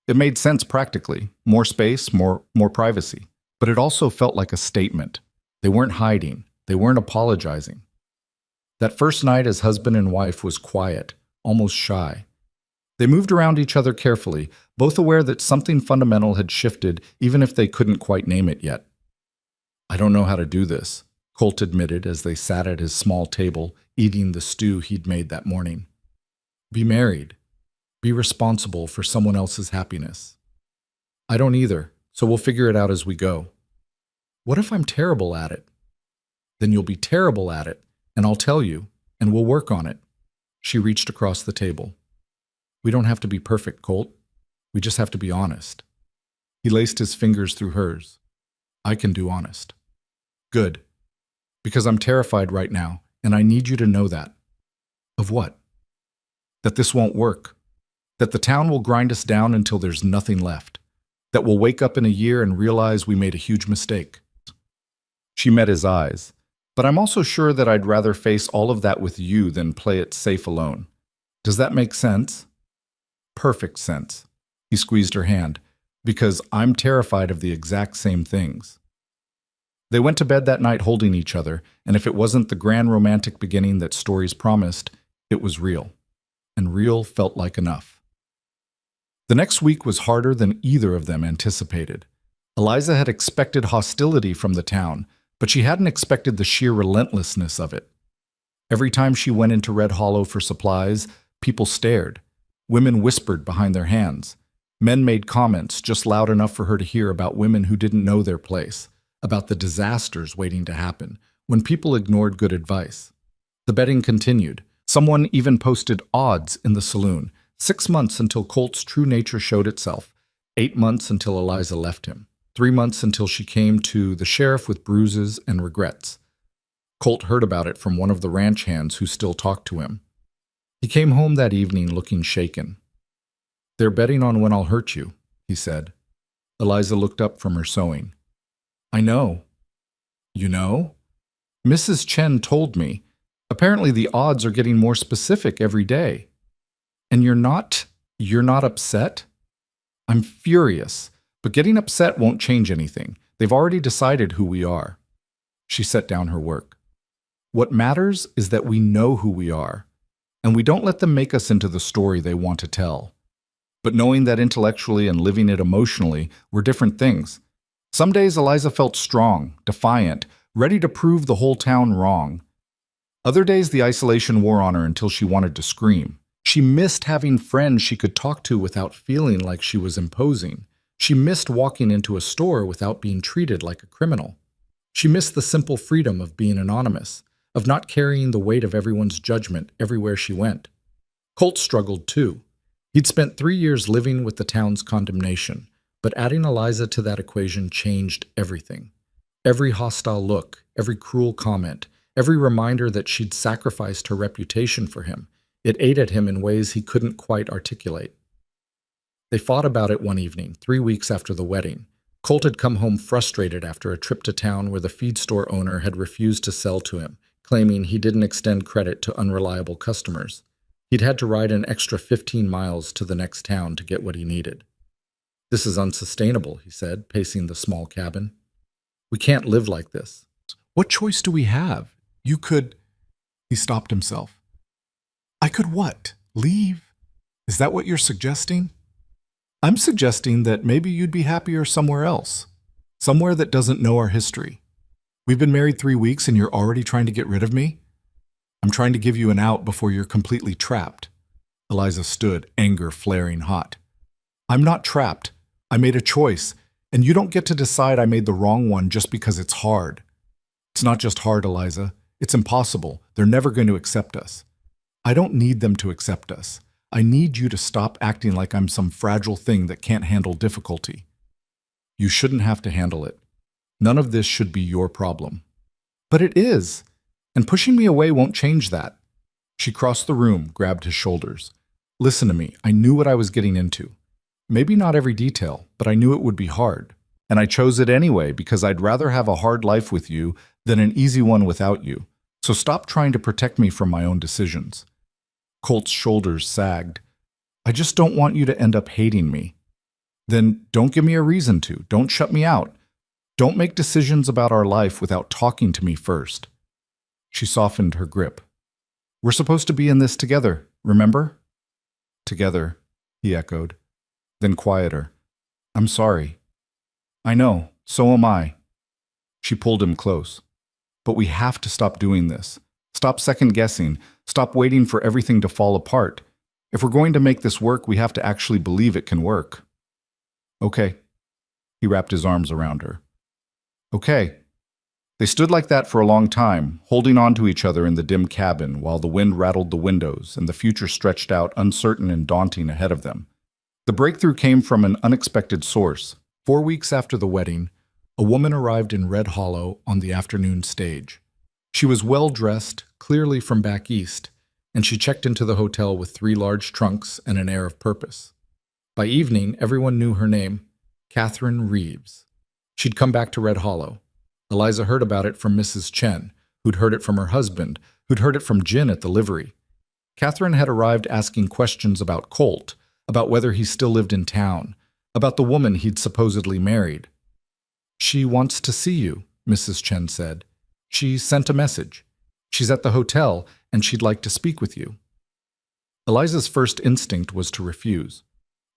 It made sense practically. More space, more privacy. But it also felt like a statement. They weren't hiding. They weren't apologizing. That first night as husband and wife was quiet, almost shy. They moved around each other carefully, both aware that something fundamental had shifted, even if they couldn't quite name it yet. I don't know how to do this, Colt admitted as they sat at his small table, eating the stew he'd made that morning. Be married. Be responsible for someone else's happiness. I don't either, so we'll figure it out as we go. What if I'm terrible at it? Then you'll be terrible at it, and I'll tell you, and we'll work on it. She reached across the table. We don't have to be perfect, Colt. We just have to be honest. He laced his fingers through hers. I can do honest. Good. Because I'm terrified right now, and I need you to know that. Of what? That this won't work. That the town will grind us down until there's nothing left. That we'll wake up in a year and realize we made a huge mistake. She met his eyes. But I'm also sure that I'd rather face all of that with you than play it safe alone. Does that make sense? Perfect sense. He squeezed her hand. Because I'm terrified of the exact same things. They went to bed that night holding each other, and if it wasn't the grand romantic beginning that stories promised, it was real. And real felt like enough. The next week was harder than either of them anticipated. Eliza had expected hostility from the town, but she hadn't expected the sheer relentlessness of it. Every time she went into Red Hollow for supplies, people stared. Women whispered behind their hands. Men made comments just loud enough for her to hear about women who didn't know their place, about the disasters waiting to happen, when people ignored good advice. The betting continued. Someone even posted odds in the saloon. 6 months until Colt's true nature showed itself. 8 months until Eliza left him. 3 months until she came to the sheriff with bruises and regrets. Colt heard about it from one of the ranch hands who still talked to him. He came home that evening looking shaken. They're betting on when I'll hurt you, he said. Eliza looked up from her sewing. I know. You know? Mrs. Chen told me. Apparently the odds are getting more specific every day. And you're not upset? I'm furious, but getting upset won't change anything. They've already decided who we are. She set down her work. What matters is that we know who we are, and we don't let them make us into the story they want to tell. But knowing that intellectually and living it emotionally were different things. Some days Eliza felt strong, defiant, ready to prove the whole town wrong. Other days the isolation wore on her until she wanted to scream. She missed having friends she could talk to without feeling like she was imposing. She missed walking into a store without being treated like a criminal. She missed the simple freedom of being anonymous, of not carrying the weight of everyone's judgment everywhere she went. Colt struggled too. He'd spent 3 years living with the town's condemnation, but adding Eliza to that equation changed everything. Every hostile look, every cruel comment, every reminder that she'd sacrificed her reputation for him, it ate at him in ways he couldn't quite articulate. They fought about it one evening, 3 weeks after the wedding. Colt had come home frustrated after a trip to town where the feed store owner had refused to sell to him, claiming he didn't extend credit to unreliable customers. He'd had to ride an extra 15 miles to the next town to get what he needed. "This is unsustainable," he said, pacing the small cabin. "We can't live like this." "What choice do we have? You could—" He stopped himself. "I could what? Leave? Is that what you're suggesting?" "I'm suggesting that maybe you'd be happier somewhere else. Somewhere that doesn't know our history. We've been married 3 weeks and you're already trying to get rid of me? I'm trying to give you an out before you're completely trapped." Eliza stood, anger flaring hot. "I'm not trapped. I made a choice, and you don't get to decide I made the wrong one just because it's hard. It's not just hard, Eliza. It's impossible. They're never going to accept us. I don't need them to accept us. I need you to stop acting like I'm some fragile thing that can't handle difficulty. You shouldn't have to handle it. None of this should be your problem." "But it is, and pushing me away won't change that." She crossed the room, grabbed his shoulders. "Listen to me. I knew what I was getting into. Maybe not every detail, but I knew it would be hard. And I chose it anyway because I'd rather have a hard life with you than an easy one without you. So stop trying to protect me from my own decisions." Colt's shoulders sagged. "I just don't want you to end up hating me." "Then don't give me a reason to. Don't shut me out. Don't make decisions about our life without talking to me first." She softened her grip. "We're supposed to be in this together, remember?" "Together," he echoed. Then quieter. "I'm sorry." "I know, so am I." She pulled him close. "But we have to stop doing this. Stop second-guessing. Stop waiting for everything to fall apart. If we're going to make this work, we have to actually believe it can work." "Okay." He wrapped his arms around her. "Okay." They stood like that for a long time, holding on to each other in the dim cabin while the wind rattled the windows and the future stretched out uncertain and daunting ahead of them. The breakthrough came from an unexpected source. 4 weeks after the wedding, a woman arrived in Red Hollow on the afternoon stage. She was well-dressed, clearly from back east, and she checked into the hotel with 3 large trunks and an air of purpose. By evening, everyone knew her name, Catherine Reeves. She'd come back to Red Hollow. Eliza heard about it from Mrs. Chen, who'd heard it from her husband, who'd heard it from Jin at the livery. Catherine had arrived asking questions about Colt, about whether he still lived in town, about the woman he'd supposedly married. "She wants to see you," Mrs. Chen said. "She sent a message. She's at the hotel, and she'd like to speak with you." Eliza's first instinct was to refuse.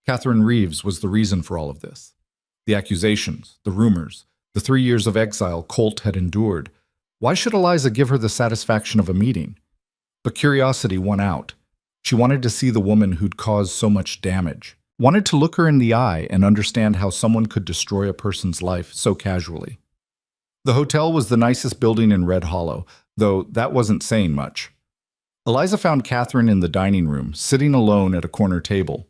Catherine Reeves was the reason for all of this. The accusations, the rumors, the 3 years of exile Colt had endured. Why should Eliza give her the satisfaction of a meeting? But curiosity won out. She wanted to see the woman who'd caused so much damage, wanted to look her in the eye and understand how someone could destroy a person's life so casually. The hotel was the nicest building in Red Hollow, though that wasn't saying much. Eliza found Catherine in the dining room, sitting alone at a corner table.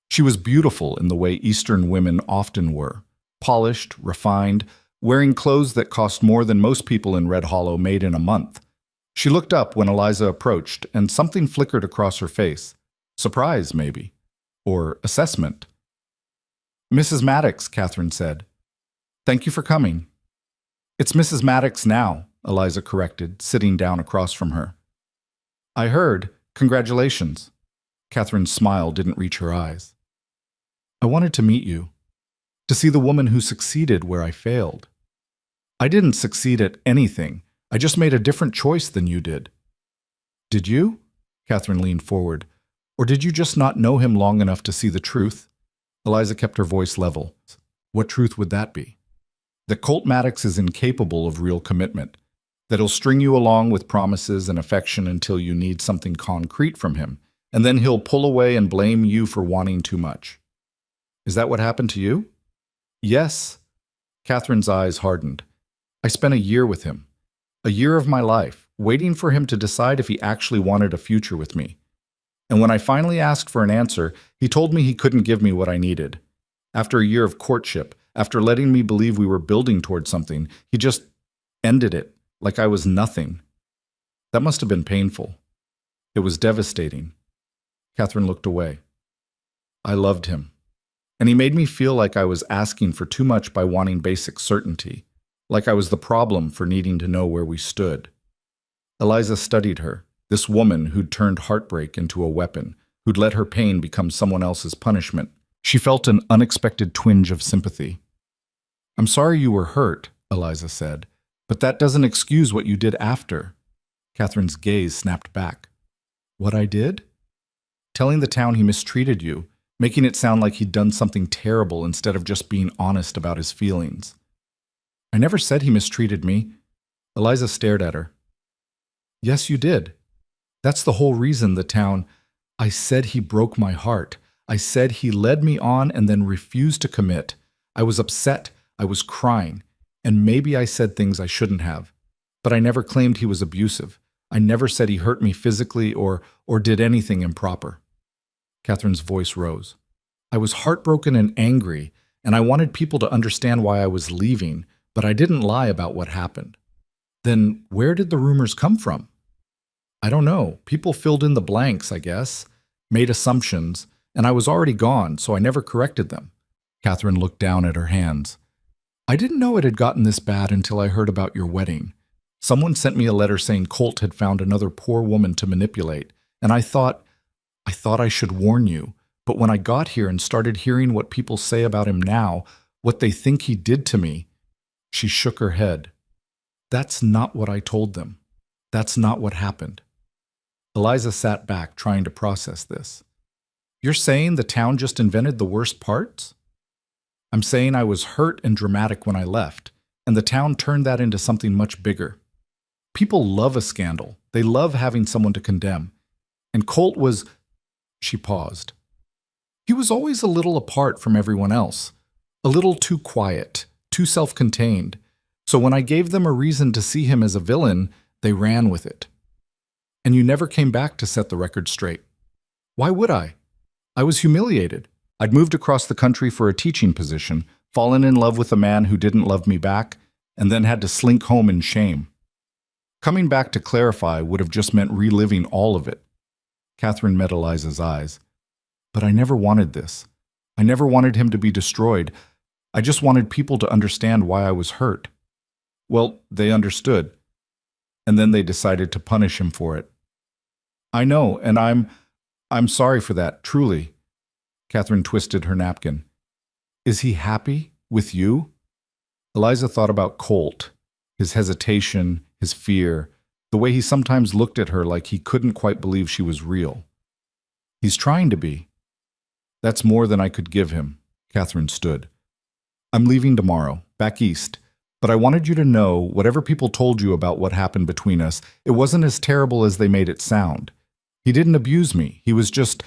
She was beautiful in the way Eastern women often were, polished, refined, wearing clothes that cost more than most people in Red Hollow made in a month. She looked up when Eliza approached, and something flickered across her face. Surprise, maybe. Or assessment. "Mrs. Maddox," Catherine said. "Thank you for coming." "It's Mrs. Maddox now," Eliza corrected, sitting down across from her. "I heard. Congratulations." Catherine's smile didn't reach her eyes. "I wanted to meet you. To see the woman who succeeded where I failed." "I didn't succeed at anything. I just made a different choice than you did." "Did you?" Catherine leaned forward. "Or did you just not know him long enough to see the truth?" Eliza kept her voice level. "What truth would that be?" "That Colt Maddox is incapable of real commitment. That he'll string you along with promises and affection until you need something concrete from him, and then he'll pull away and blame you for wanting too much." "Is that what happened to you?" "Yes." Catherine's eyes hardened. "I spent a year with him. A year of my life, waiting for him to decide if he actually wanted a future with me. And when I finally asked for an answer, he told me he couldn't give me what I needed. After a year of courtship, after letting me believe we were building towards something, he just ended it, like I was nothing. That must have been painful. It was devastating. Catherine looked away. I loved him. And he made me feel like I was asking for too much by wanting basic certainty, like I was the problem for needing to know where we stood. Eliza studied her, this woman who'd turned heartbreak into a weapon, who'd let her pain become someone else's punishment. She felt an unexpected twinge of sympathy. I'm sorry you were hurt, Eliza said, but that doesn't excuse what you did after. Catherine's gaze snapped back. What I did? Telling the town he mistreated you, making it sound like he'd done something terrible instead of just being honest about his feelings. I never said he mistreated me. Eliza stared at her. Yes, you did. That's the whole reason the town... I said he broke my heart. I said he led me on and then refused to commit. I was upset. I was crying. And maybe I said things I shouldn't have. But I never claimed he was abusive. I never said he hurt me physically or did anything improper. Catherine's voice rose. I was heartbroken and angry, and I wanted people to understand why I was leaving, but I didn't lie about what happened. Then where did the rumors come from? I don't know. People filled in the blanks, I guess, made assumptions, and I was already gone, so I never corrected them. Catherine looked down at her hands. I didn't know it had gotten this bad until I heard about your wedding. Someone sent me a letter saying Colt had found another poor woman to manipulate, and I thought I should warn you. But when I got here and started hearing what people say about him now, what they think he did to me, she shook her head. That's not what I told them. That's not what happened. Eliza sat back, trying to process this. You're saying the town just invented the worst parts? I'm saying I was hurt and dramatic when I left, and the town turned that into something much bigger. People love a scandal. They love having someone to condemn. And Colt was... She paused. He was always a little apart from everyone else, a little too quiet, too self-contained. So when I gave them a reason to see him as a villain, they ran with it. And you never came back to set the record straight. Why would I? I was humiliated. I'd moved across the country for a teaching position, fallen in love with a man who didn't love me back, and then had to slink home in shame. Coming back to clarify would have just meant reliving all of it. Catherine met Eliza's eyes. But I never wanted this. I never wanted him to be destroyed. I just wanted people to understand why I was hurt. Well, they understood. And then they decided to punish him for it. I know, and I'm sorry for that, truly. Catherine twisted her napkin. Is he happy with you? Eliza thought about Colt, his hesitation, his fear, the way he sometimes looked at her like he couldn't quite believe she was real. He's trying to be. That's more than I could give him. Catherine stood. I'm leaving tomorrow, back east. But I wanted you to know, whatever people told you about what happened between us, it wasn't as terrible as they made it sound. He didn't abuse me. He was just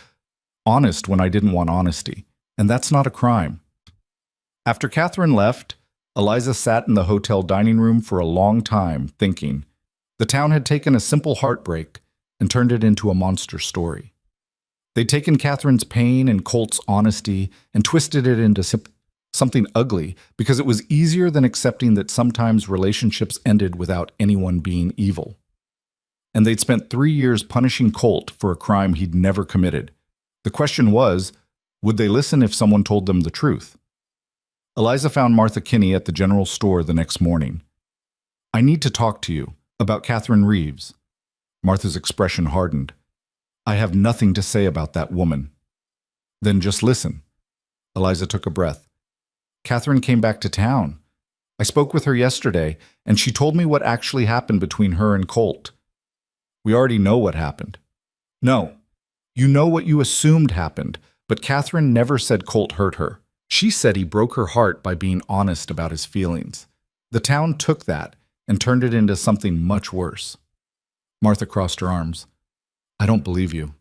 honest when I didn't want honesty. And that's not a crime. After Catherine left, Eliza sat in the hotel dining room for a long time, thinking. The town had taken a simple heartbreak and turned it into a monster story. They'd taken Catherine's pain and Colt's honesty and twisted it into something ugly because it was easier than accepting that sometimes relationships ended without anyone being evil. And they'd spent 3 years punishing Colt for a crime he'd never committed. The question was, would they listen if someone told them the truth? Eliza found Martha Kinney at the general store the next morning. I need to talk to you about Catherine Reeves. Martha's expression hardened. I have nothing to say about that woman. Then just listen. Eliza took a breath. Catherine came back to town. I spoke with her yesterday, and she told me what actually happened between her and Colt. We already know what happened. No, you know what you assumed happened, but Catherine never said Colt hurt her. She said he broke her heart by being honest about his feelings. The town took that and turned it into something much worse. Martha crossed her arms. I don't believe you.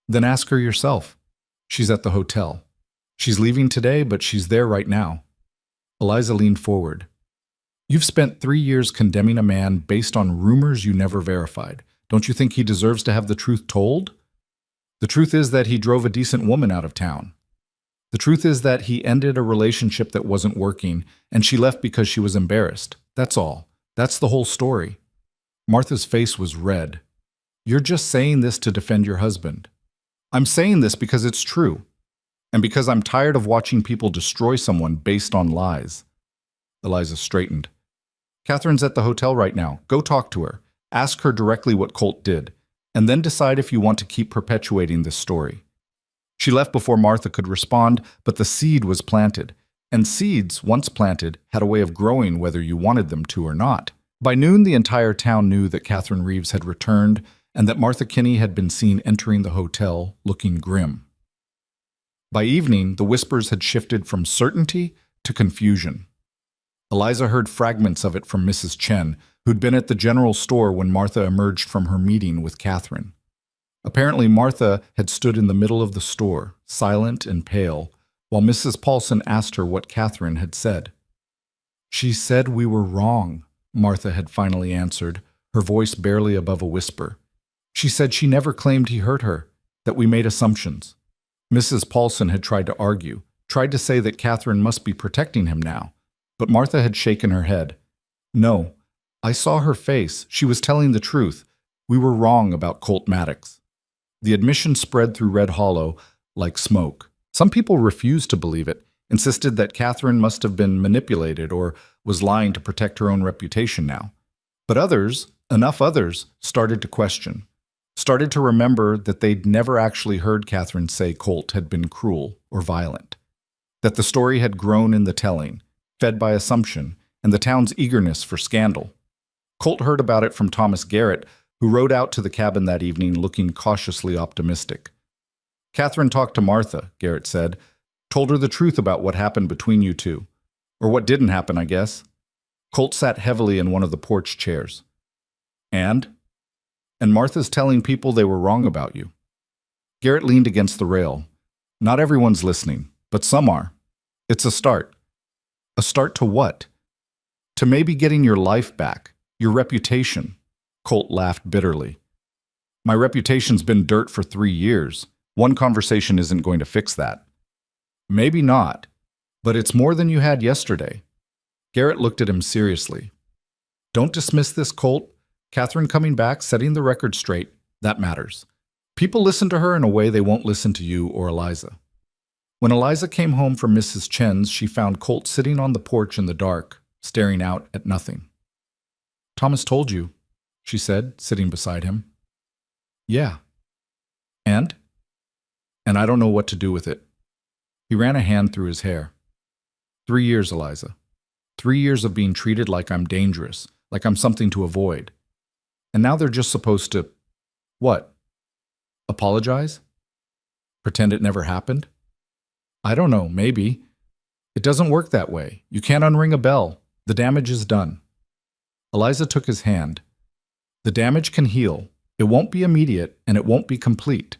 Then ask her yourself. She's at the hotel. She's leaving today, but she's there right now. Eliza leaned forward. You've spent 3 years condemning a man based on rumors you never verified. Don't you think he deserves to have the truth told? The truth is that he drove a decent woman out of town. The truth is that he ended a relationship that wasn't working, and she left because she was embarrassed. That's all. That's the whole story. Martha's face was red. You're just saying this to defend your husband. I'm saying this because it's true, and because I'm tired of watching people destroy someone based on lies. Eliza straightened. Catherine's at the hotel right now. Go talk to her. Ask her directly what Colt did, and then decide if you want to keep perpetuating this story. She left before Martha could respond, but the seed was planted, and seeds, once planted, had a way of growing whether you wanted them to or not. By noon, the entire town knew that Catherine Reeves had returned and that Martha Kinney had been seen entering the hotel looking grim. By evening, the whispers had shifted from certainty to confusion. Eliza heard fragments of it from Mrs. Chen, who'd been at the general store when Martha emerged from her meeting with Catherine. Apparently, Martha had stood in the middle of the store, silent and pale, while Mrs. Paulson asked her what Catherine had said. She said we were wrong, Martha had finally answered, her voice barely above a whisper. She said she never claimed he hurt her, that we made assumptions. Mrs. Paulson had tried to argue, tried to say that Catherine must be protecting him now, but Martha had shaken her head. No, I saw her face. She was telling the truth. We were wrong about Colt Maddox. The admission spread through Red Hollow like smoke. Some people refused to believe it, insisted that Catherine must have been manipulated or was lying to protect her own reputation now. But others, enough others, started to question, started to remember that they'd never actually heard Catherine say Colt had been cruel or violent, that the story had grown in the telling, fed by assumption and the town's eagerness for scandal. Colt heard about it from Thomas Garrett, who rode out to the cabin that evening looking cautiously optimistic. Catherine talked to Martha, Garrett said, told her the truth about what happened between you two. Or what didn't happen, I guess. Colt sat heavily in one of the porch chairs. And Martha's telling people they were wrong about you. Garrett leaned against the rail. Not everyone's listening, but some are. It's a start. A start to what? To maybe getting your life back, your reputation. Colt laughed bitterly. My reputation's been dirt for 3 years. One conversation isn't going to fix that. Maybe not, but it's more than you had yesterday. Garrett looked at him seriously. Don't dismiss this, Colt. Catherine coming back, setting the record straight, that matters. People listen to her in a way they won't listen to you or Eliza. When Eliza came home from Mrs. Chen's, she found Colt sitting on the porch in the dark, staring out at nothing. Thomas told you, she said, sitting beside him. Yeah. And? And I don't know what to do with it. He ran a hand through his hair. 3 years, Eliza. 3 years of being treated like I'm dangerous, like I'm something to avoid. And now they're just supposed to, what? Apologize? Pretend it never happened? I don't know, maybe. It doesn't work that way. You can't unring a bell. The damage is done. Eliza took his hand. The damage can heal. It won't be immediate, and it won't be complete.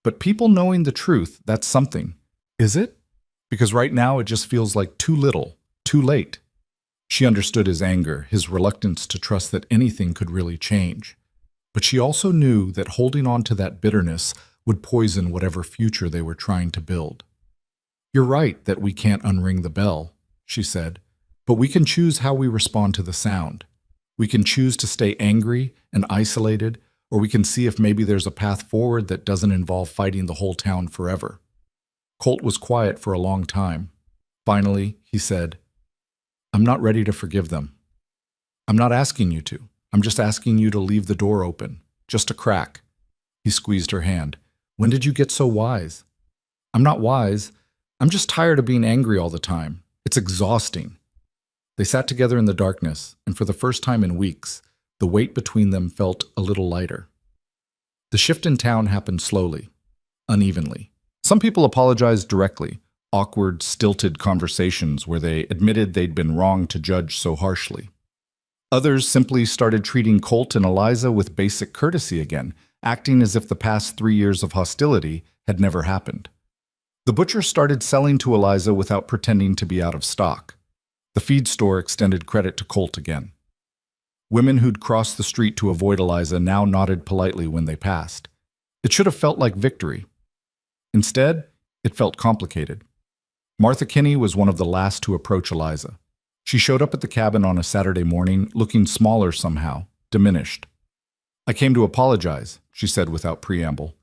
But people knowing the truth, that's something. Is it? Because right now it just feels like too little, too late. She understood his anger, his reluctance to trust that anything could really change. But she also knew that holding on to that bitterness would poison whatever future they were trying to build. You're right that we can't unring the bell, she said, but we can choose how we respond to the sound. We can choose to stay angry and isolated, or we can see if maybe there's a path forward that doesn't involve fighting the whole town forever. Colt was quiet for a long time. Finally, he said, I'm not ready to forgive them. I'm not asking you to. I'm just asking you to leave the door open, just a crack. He squeezed her hand. When did you get so wise? I'm not wise. I'm just tired of being angry all the time. It's exhausting. They sat together in the darkness, and for the first time in weeks, the weight between them felt a little lighter. The shift in town happened slowly, unevenly. Some people apologized directly, awkward, stilted conversations where they admitted they'd been wrong to judge so harshly. Others simply started treating Colt and Eliza with basic courtesy again, acting as if the past 3 years of hostility had never happened. The butcher started selling to Eliza without pretending to be out of stock. The feed store extended credit to Colt again. Women who'd crossed the street to avoid Eliza now nodded politely when they passed. It should have felt like victory. Instead, it felt complicated. Martha Kinney was one of the last to approach Eliza. She showed up at the cabin on a Saturday morning, looking smaller somehow, diminished. "I came to apologize," she said without preamble.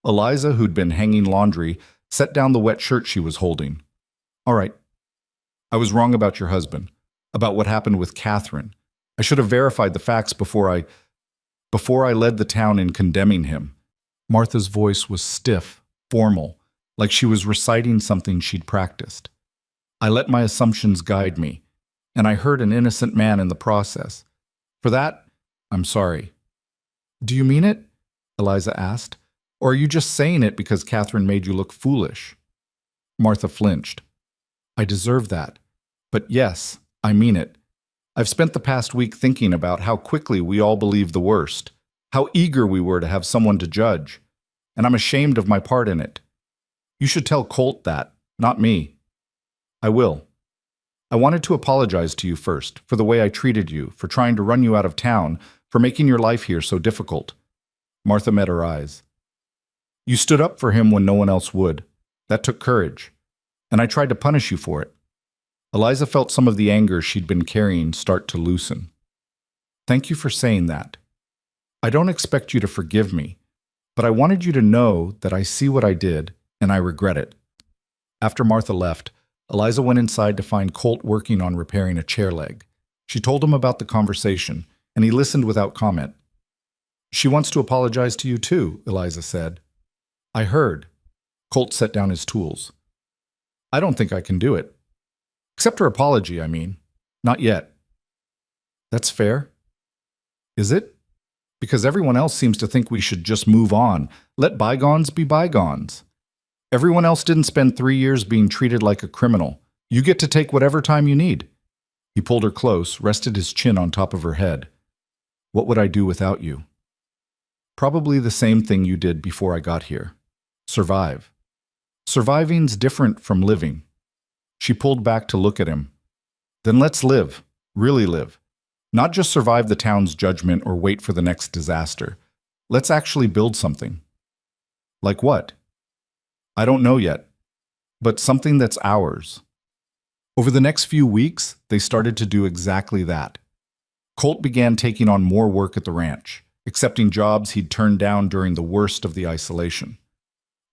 Eliza, who'd been hanging laundry, set down the wet shirt she was holding. "All right. I was wrong about your husband, about what happened with Catherine. I should have verified the facts before I led the town in condemning him." Martha's voice was stiff, formal, like she was reciting something she'd practiced. "I let my assumptions guide me, and I hurt an innocent man in the process. For that, I'm sorry." "Do you mean it?" Eliza asked. "Or are you just saying it because Catherine made you look foolish?" Martha flinched. "I deserve that. But yes, I mean it. I've spent the past week thinking about how quickly we all believe the worst, how eager we were to have someone to judge, and I'm ashamed of my part in it. You should tell Colt that, not me." "I will. I wanted to apologize to you first for the way I treated you, for trying to run you out of town, for making your life here so difficult." Martha met her eyes. "You stood up for him when no one else would. That took courage. And I tried to punish you for it." Eliza felt some of the anger she'd been carrying start to loosen. "Thank you for saying that. I don't expect you to forgive me, but I wanted you to know that I see what I did, and I regret it." After Martha left, Eliza went inside to find Colt working on repairing a chair leg. She told him about the conversation, and he listened without comment. "She wants to apologize to you too," Eliza said. "I heard." Colt set down his tools. "I don't think I can do it. Accept her apology, I mean. Not yet." "That's fair." "Is it? Because everyone else seems to think we should just move on. Let bygones be bygones. Everyone else didn't spend 3 years being treated like a criminal. You get to take whatever time you need." He pulled her close, rested his chin on top of her head. "What would I do without you?" "Probably the same thing you did before I got here. Survive. Surviving's different from living." She pulled back to look at him. "Then let's live. Really live. Not just survive the town's judgment or wait for the next disaster. Let's actually build something." "Like what?" "I don't know yet. But something that's ours." Over the next few weeks, they started to do exactly that. Colt began taking on more work at the ranch, accepting jobs he'd turned down during the worst of the isolation.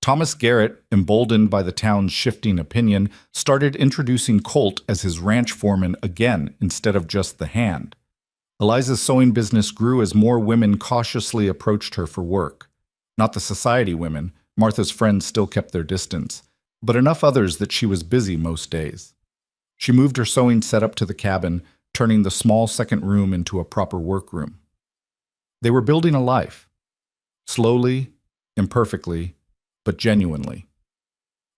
Thomas Garrett, emboldened by the town's shifting opinion, started introducing Colt as his ranch foreman again instead of just the hand. Eliza's sewing business grew as more women cautiously approached her for work. Not the society women, Martha's friends still kept their distance, but enough others that she was busy most days. She moved her sewing setup to the cabin, turning the small second room into a proper workroom. They were building a life. Slowly, imperfectly, but genuinely.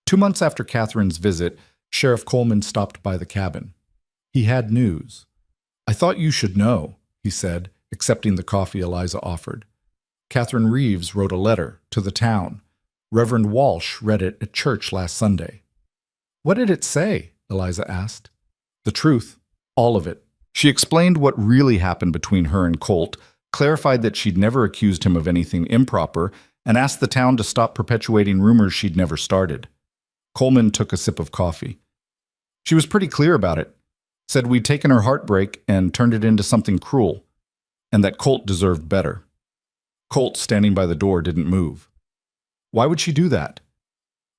2 months after Catherine's visit, Sheriff Coleman stopped by the cabin. He had news. "I thought you should know," he said, accepting the coffee Eliza offered. "Catherine Reeves wrote a letter to the town. Reverend Walsh read it at church last Sunday." "What did it say?" Eliza asked. "The truth. All of it." She explained what really happened between her and Colt, clarified that she'd never accused him of anything improper, and asked the town to stop perpetuating rumors she'd never started. Coleman took a sip of coffee. "She was pretty clear about it. Said we'd taken her heartbreak and turned it into something cruel, and that Colt deserved better." Colt, standing by the door, didn't move. "Why would she do that?"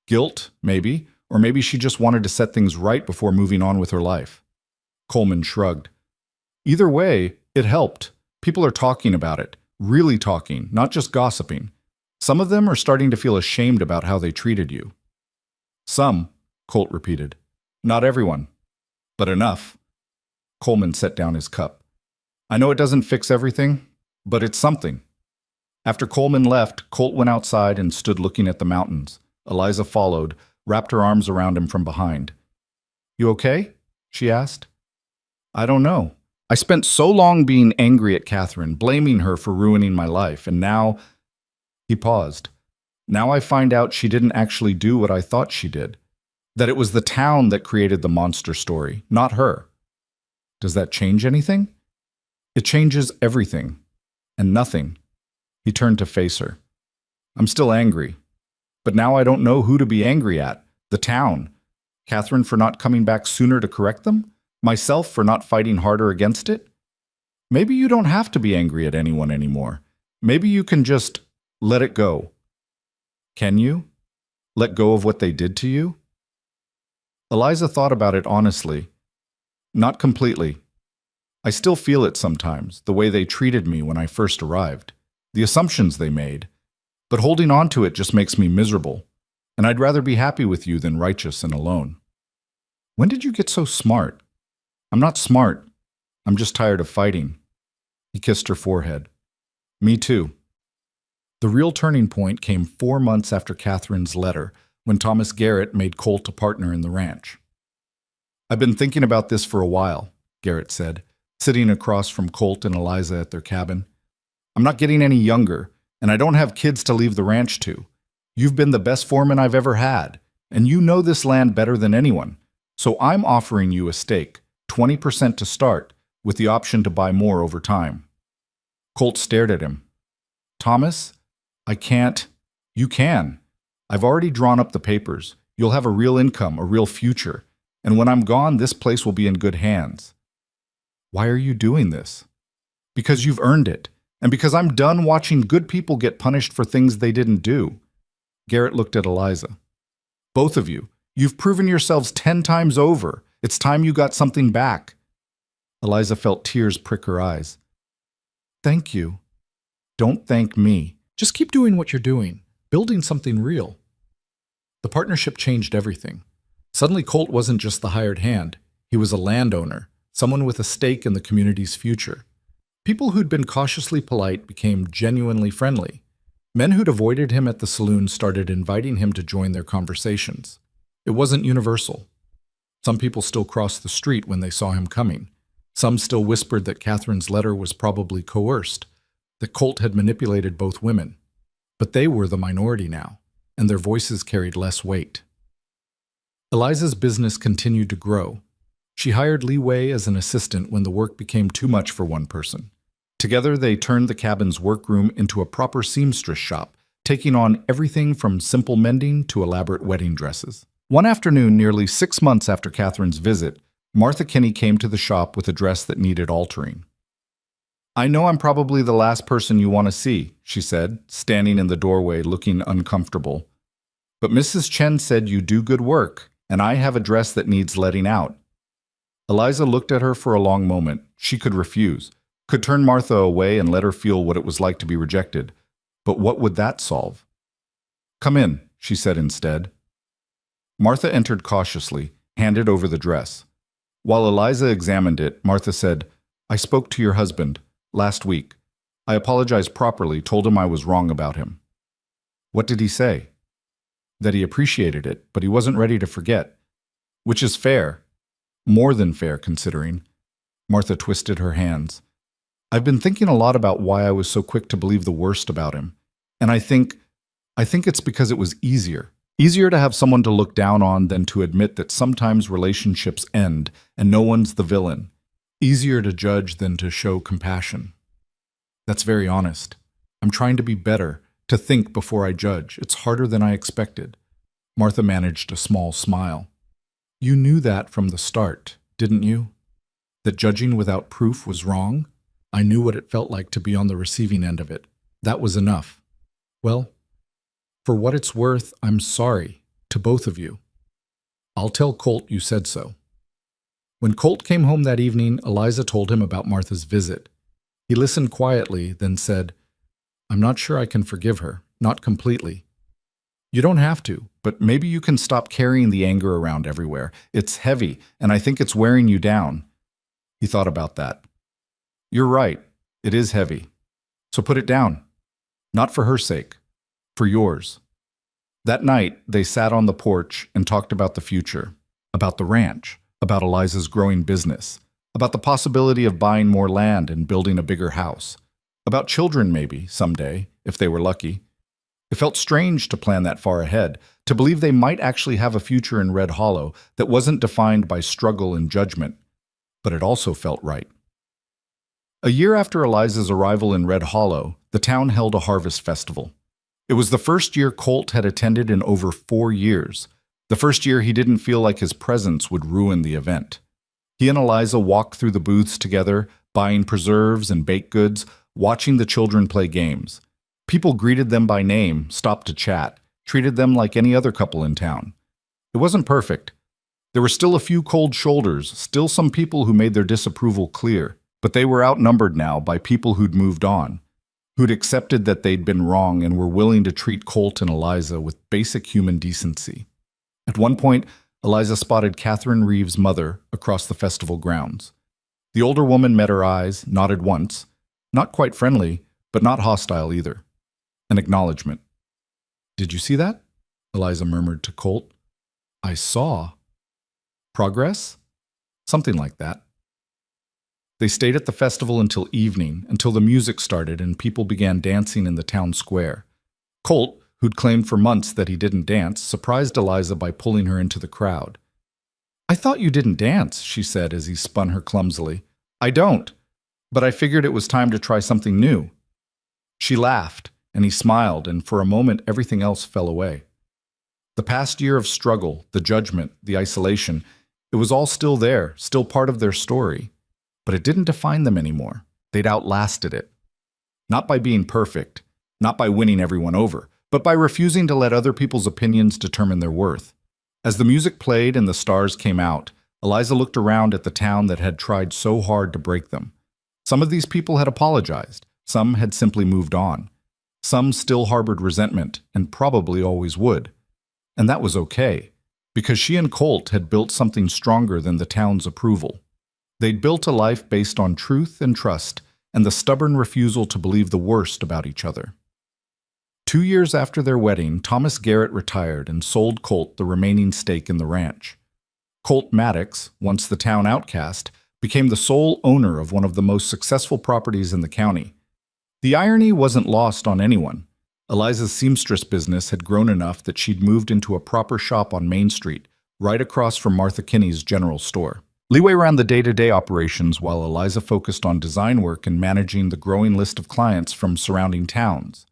"Guilt, maybe, or maybe she just wanted to set things right before moving on with her life." Coleman shrugged. "Either way, it helped. People are talking about it, really talking, not just gossiping. Some of them are starting to feel ashamed about how they treated you." "Some," Colt repeated. "Not everyone. But enough." Coleman set down his cup. "I know it doesn't fix everything, but it's something." After Coleman left, Colt went outside and stood looking at the mountains. Eliza followed, wrapped her arms around him from behind. "You okay?" she asked. "I don't know. I spent so long being angry at Catherine, blaming her for ruining my life, and now—" He paused. "Now I find out she didn't actually do what I thought she did. That it was the town that created the monster story, not her. Does that change anything?" "It changes everything. And nothing." He turned to face her. I'm still angry. But now I don't know who to be angry at. The town. Catherine for not coming back sooner to correct them? Myself for not fighting harder against it? Maybe you don't have to be angry at anyone anymore. Maybe you can just let it go. Can you? Let go of what they did to you? Eliza thought about it honestly. Not completely. I still feel it sometimes, the way they treated me when I first arrived, the assumptions they made. But holding on to it just makes me miserable, and I'd rather be happy with you than righteous and alone. When did you get so smart? I'm not smart. I'm just tired of fighting. He kissed her forehead. Me too. The real turning point came 4 months after Catherine's letter, when Thomas Garrett made Colt a partner in the ranch. I've been thinking about this for a while, Garrett said, sitting across from Colt and Eliza at their cabin. I'm not getting any younger, and I don't have kids to leave the ranch to. You've been the best foreman I've ever had, and you know this land better than anyone. So I'm offering you a stake, 20% to start, with the option to buy more over time. Colt stared at him. Thomas, I can't. You can. I've already drawn up the papers. You'll have a real income, a real future. And when I'm gone, this place will be in good hands. Why are you doing this? Because you've earned it. And because I'm done watching good people get punished for things they didn't do. Garrett looked at Eliza. Both of you, you've proven yourselves 10 times over. It's time you got something back. Eliza felt tears prick her eyes. Thank you. Don't thank me. Just keep doing what you're doing, building something real. The partnership changed everything. Suddenly Colt wasn't just the hired hand. He was a landowner, someone with a stake in the community's future. People who'd been cautiously polite became genuinely friendly. Men who'd avoided him at the saloon started inviting him to join their conversations. It wasn't universal. Some people still crossed the street when they saw him coming. Some still whispered that Catherine's letter was probably coerced, that Colt had manipulated both women. But they were the minority now, and their voices carried less weight. Eliza's business continued to grow. She hired Lee Wei as an assistant when the work became too much for one person. Together, they turned the cabin's workroom into a proper seamstress shop, taking on everything from simple mending to elaborate wedding dresses. One afternoon, nearly 6 months after Catherine's visit, Martha Kinney came to the shop with a dress that needed altering. I know I'm probably the last person you want to see, she said, standing in the doorway looking uncomfortable. But Mrs. Chen said you do good work, and I have a dress that needs letting out. Eliza looked at her for a long moment. She could refuse, could turn Martha away and let her feel what it was like to be rejected. But what would that solve? Come in, she said instead. Martha entered cautiously, handed over the dress. While Eliza examined it, Martha said, I spoke to your husband last week. I apologized properly, told him I was wrong about him. What did he say? That he appreciated it, but he wasn't ready to forget. Which is fair. More than fair, considering. Martha twisted her hands. I've been thinking a lot about why I was so quick to believe the worst about him. And I think it's because it was easier. Easier to have someone to look down on than to admit that sometimes relationships end and no one's the villain. Easier to judge than to show compassion. That's very honest. I'm trying to be better, to think before I judge. It's harder than I expected. Martha managed a small smile. You knew that from the start, didn't you? That judging without proof was wrong? I knew what it felt like to be on the receiving end of it. That was enough. Well, for what it's worth, I'm sorry to both of you. I'll tell Colt you said so. When Colt came home that evening, Eliza told him about Martha's visit. He listened quietly, then said, I'm not sure I can forgive her, not completely. You don't have to, but maybe you can stop carrying the anger around everywhere. It's heavy, and I think it's wearing you down. He thought about that. You're right, it is heavy. So put it down. Not for her sake, for yours. That night, they sat on the porch and talked about the future, about the ranch, about Eliza's growing business, about the possibility of buying more land and building a bigger house, about children maybe, someday, if they were lucky. It felt strange to plan that far ahead, to believe they might actually have a future in Red Hollow that wasn't defined by struggle and judgment, but it also felt right. A year after Eliza's arrival in Red Hollow, the town held a harvest festival. It was the first year Colt had attended in over 4 years. The first year he didn't feel like his presence would ruin the event. He and Eliza walked through the booths together, buying preserves and baked goods, watching the children play games. People greeted them by name, stopped to chat, treated them like any other couple in town. It wasn't perfect. There were still a few cold shoulders, still some people who made their disapproval clear, but they were outnumbered now by people who'd moved on, who'd accepted that they'd been wrong and were willing to treat Colt and Eliza with basic human decency. At one point, Eliza spotted Catherine Reeves' mother across the festival grounds. The older woman met her eyes, nodded once, not quite friendly, but not hostile either. An acknowledgement. "Did you see that?" Eliza murmured to Colt. "I saw." "Progress?" "Something like that." They stayed at the festival until evening, until the music started and people began dancing in the town square. Colt, who'd claimed for months that he didn't dance, surprised Eliza by pulling her into the crowd. "I thought you didn't dance," she said as he spun her clumsily. "I don't, but I figured it was time to try something new." She laughed, and he smiled, and for a moment everything else fell away. The past year of struggle, the judgment, the isolation, it was all still there, still part of their story. But it didn't define them anymore. They'd outlasted it. Not by being perfect, not by winning everyone over, but by refusing to let other people's opinions determine their worth. As the music played and the stars came out, Eliza looked around at the town that had tried so hard to break them. Some of these people had apologized. Some had simply moved on. Some still harbored resentment, and probably always would. And that was okay, because she and Colt had built something stronger than the town's approval. They'd built a life based on truth and trust, and the stubborn refusal to believe the worst about each other. 2 years after their wedding, Thomas Garrett retired and sold Colt the remaining stake in the ranch. Colt Maddox, once the town outcast, became the sole owner of one of the most successful properties in the county. The irony wasn't lost on anyone. Eliza's seamstress business had grown enough that she'd moved into a proper shop on Main Street, right across from Martha Kinney's general store. Leeway ran the day-to-day operations while Eliza focused on design work and managing the growing list of clients from surrounding towns.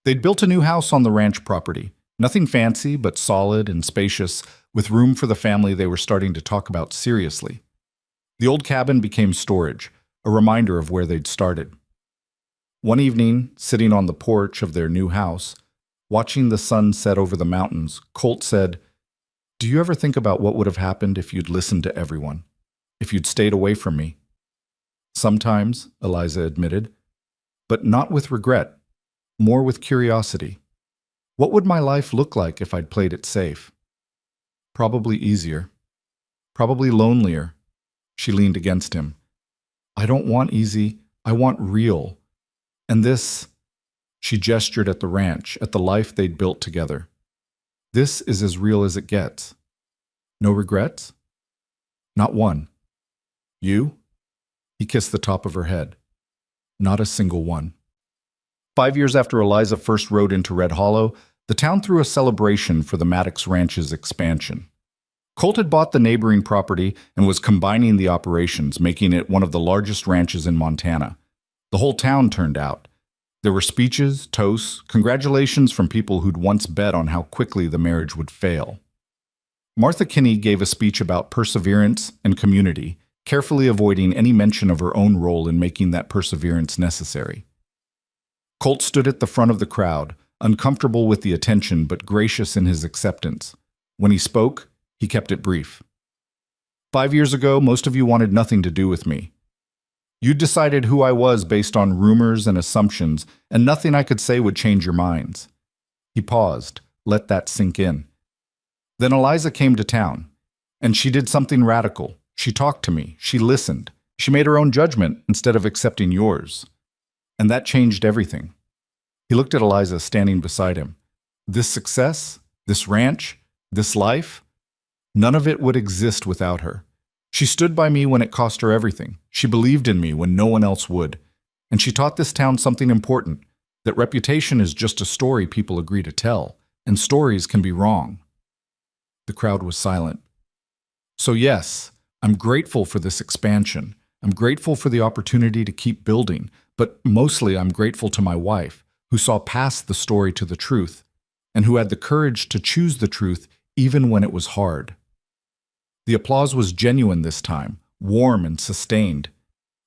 They'd built a new house on the ranch property, nothing fancy but solid and spacious, with room for the family they were starting to talk about seriously. The old cabin became storage, a reminder of where they'd started. One evening, sitting on the porch of their new house, watching the sun set over the mountains, Colt said, "Do you ever think about what would have happened if you'd listened to everyone? If you'd stayed away from me?" "Sometimes," Eliza admitted, "but not with regret, more with curiosity. What would my life look like if I'd played it safe? Probably easier. Probably lonelier." She leaned against him. "I don't want easy, I want real. And this," she gestured at the ranch, at the life they'd built together. "This is as real as it gets. No regrets?" "Not one." "You?" He kissed the top of her head. "Not a single one." 5 years after Eliza first rode into Red Hollow, the town threw a celebration for the Maddox Ranch's expansion. Colt had bought the neighboring property and was combining the operations, making it one of the largest ranches in Montana. The whole town turned out. There were speeches, toasts, congratulations from people who'd once bet on how quickly the marriage would fail. Martha Kinney gave a speech about perseverance and community, carefully avoiding any mention of her own role in making that perseverance necessary. Colt stood at the front of the crowd, uncomfortable with the attention but gracious in his acceptance. When he spoke, he kept it brief. 5 years ago, most of you wanted nothing to do with me. You decided who I was based on rumors and assumptions, and nothing I could say would change your minds." He paused, let that sink in. "Then Eliza came to town, and she did something radical. She talked to me, she listened, she made her own judgment instead of accepting yours. And that changed everything." He looked at Eliza standing beside him. "This success, this ranch, this life, none of it would exist without her. She stood by me when it cost her everything. She believed in me when no one else would. And she taught this town something important, that reputation is just a story people agree to tell, and stories can be wrong." The crowd was silent. "So yes, I'm grateful for this expansion. I'm grateful for the opportunity to keep building, but mostly I'm grateful to my wife, who saw past the story to the truth, and who had the courage to choose the truth even when it was hard. The applause was genuine this time, warm and sustained.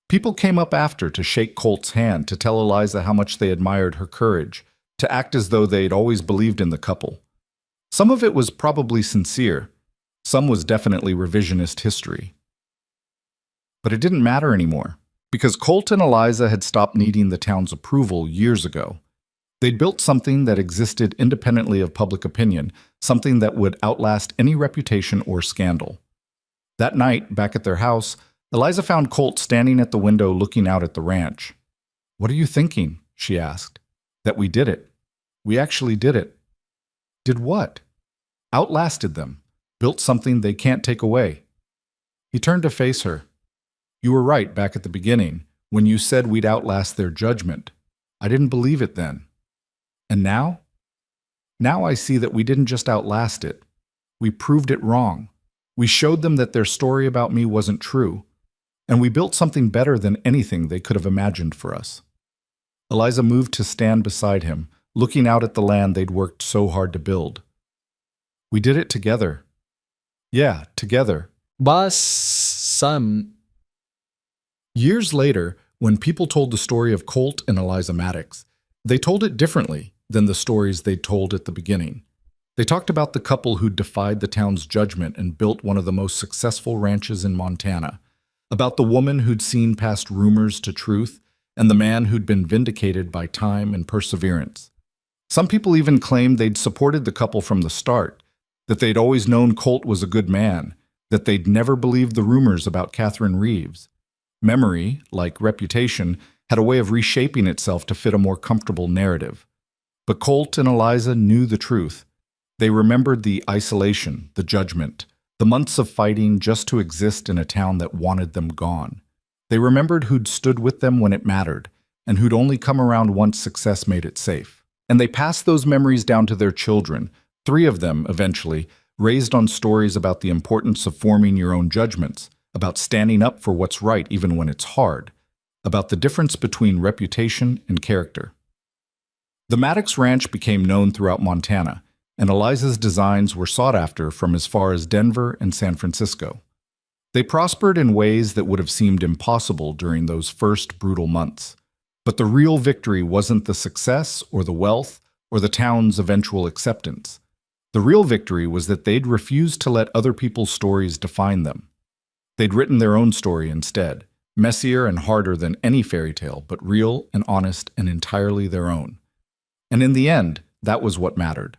People came up after to shake Colt's hand, to tell Eliza how much they admired her courage, to act as though they'd always believed in the couple. Some of it was probably sincere. Some was definitely revisionist history. But it didn't matter anymore, because Colt and Eliza had stopped needing the town's approval years ago. They'd built something that existed independently of public opinion, something that would outlast any reputation or scandal. That night, back at their house, Eliza found Colt standing at the window looking out at the ranch. "What are you thinking?" she asked. "That we did it. We actually did it." "Did what?" "Outlasted them. Built something they can't take away." He turned to face her. "You were right back at the beginning, when you said we'd outlast their judgment. I didn't believe it then. And now? Now I see that we didn't just outlast it. We proved it wrong. We showed them that their story about me wasn't true. And we built something better than anything they could have imagined for us." Eliza moved to stand beside him, looking out at the land they'd worked so hard to build. "We did it together." "Yeah, together." Years later, when people told the story of Colt and Eliza Maddox, they told it differently than the stories they'd told at the beginning. They talked about the couple who defied the town's judgment and built one of the most successful ranches in Montana, about the woman who'd seen past rumors to truth, and the man who'd been vindicated by time and perseverance. Some people even claimed they'd supported the couple from the start, that they'd always known Colt was a good man, that they'd never believed the rumors about Catherine Reeves. Memory, like reputation, had a way of reshaping itself to fit a more comfortable narrative. But Colt and Eliza knew the truth. They remembered the isolation, the judgment, the months of fighting just to exist in a town that wanted them gone. They remembered who'd stood with them when it mattered, and who'd only come around once success made it safe. And they passed those memories down to their children, 3 of them, eventually, raised on stories about the importance of forming your own judgments, about standing up for what's right even when it's hard, about the difference between reputation and character. The Maddox Ranch became known throughout Montana, and Eliza's designs were sought after from as far as Denver and San Francisco. They prospered in ways that would have seemed impossible during those first brutal months. But the real victory wasn't the success or the wealth or the town's eventual acceptance. The real victory was that they'd refused to let other people's stories define them. They'd written their own story instead, messier and harder than any fairy tale, but real and honest and entirely their own. And in the end, that was what mattered.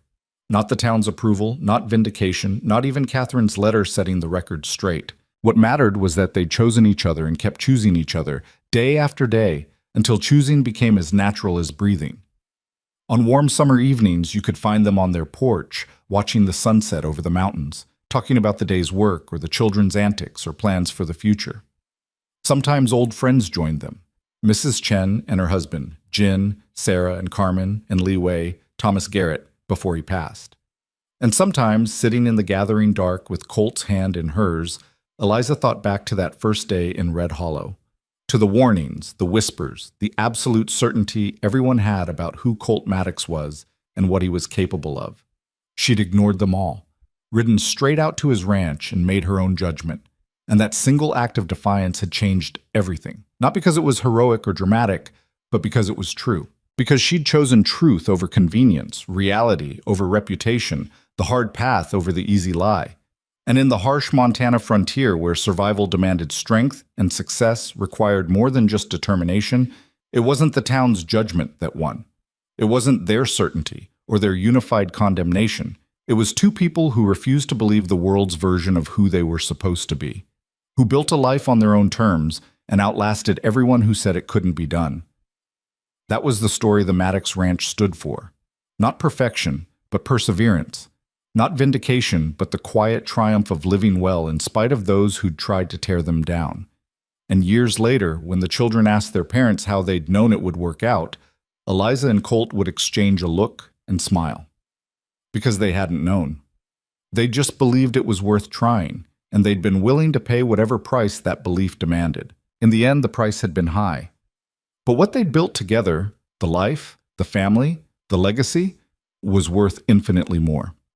Not the town's approval, not vindication, not even Catherine's letter setting the record straight. What mattered was that they'd chosen each other and kept choosing each other, day after day, until choosing became as natural as breathing. On warm summer evenings, you could find them on their porch, watching the sunset over the mountains, talking about the day's work or the children's antics or plans for the future. Sometimes old friends joined them. Mrs. Chen and her husband, Jin, Sarah and Carmen, and Li Wei, Thomas Garrett, before he passed. And sometimes, sitting in the gathering dark with Colt's hand in hers, Eliza thought back to that first day in Red Hollow, to the warnings, the whispers, the absolute certainty everyone had about who Colt Maddox was and what he was capable of. She'd ignored them all, ridden straight out to his ranch and made her own judgment. And that single act of defiance had changed everything. Not because it was heroic or dramatic, but because it was true. Because she'd chosen truth over convenience, reality over reputation, the hard path over the easy lie. And in the harsh Montana frontier where survival demanded strength and success required more than just determination, it wasn't the town's judgment that won. It wasn't their certainty or their unified condemnation. It was 2 people who refused to believe the world's version of who they were supposed to be, who built a life on their own terms and outlasted everyone who said it couldn't be done. That was the story the Maddox Ranch stood for. Not perfection, but perseverance. Not vindication, but the quiet triumph of living well in spite of those who'd tried to tear them down. And years later, when the children asked their parents how they'd known it would work out, Eliza and Colt would exchange a look and smile. Because they hadn't known. They just believed it was worth trying, and they'd been willing to pay whatever price that belief demanded. In the end, the price had been high. But what they'd built together, the life, The family, the legacy, was worth infinitely more.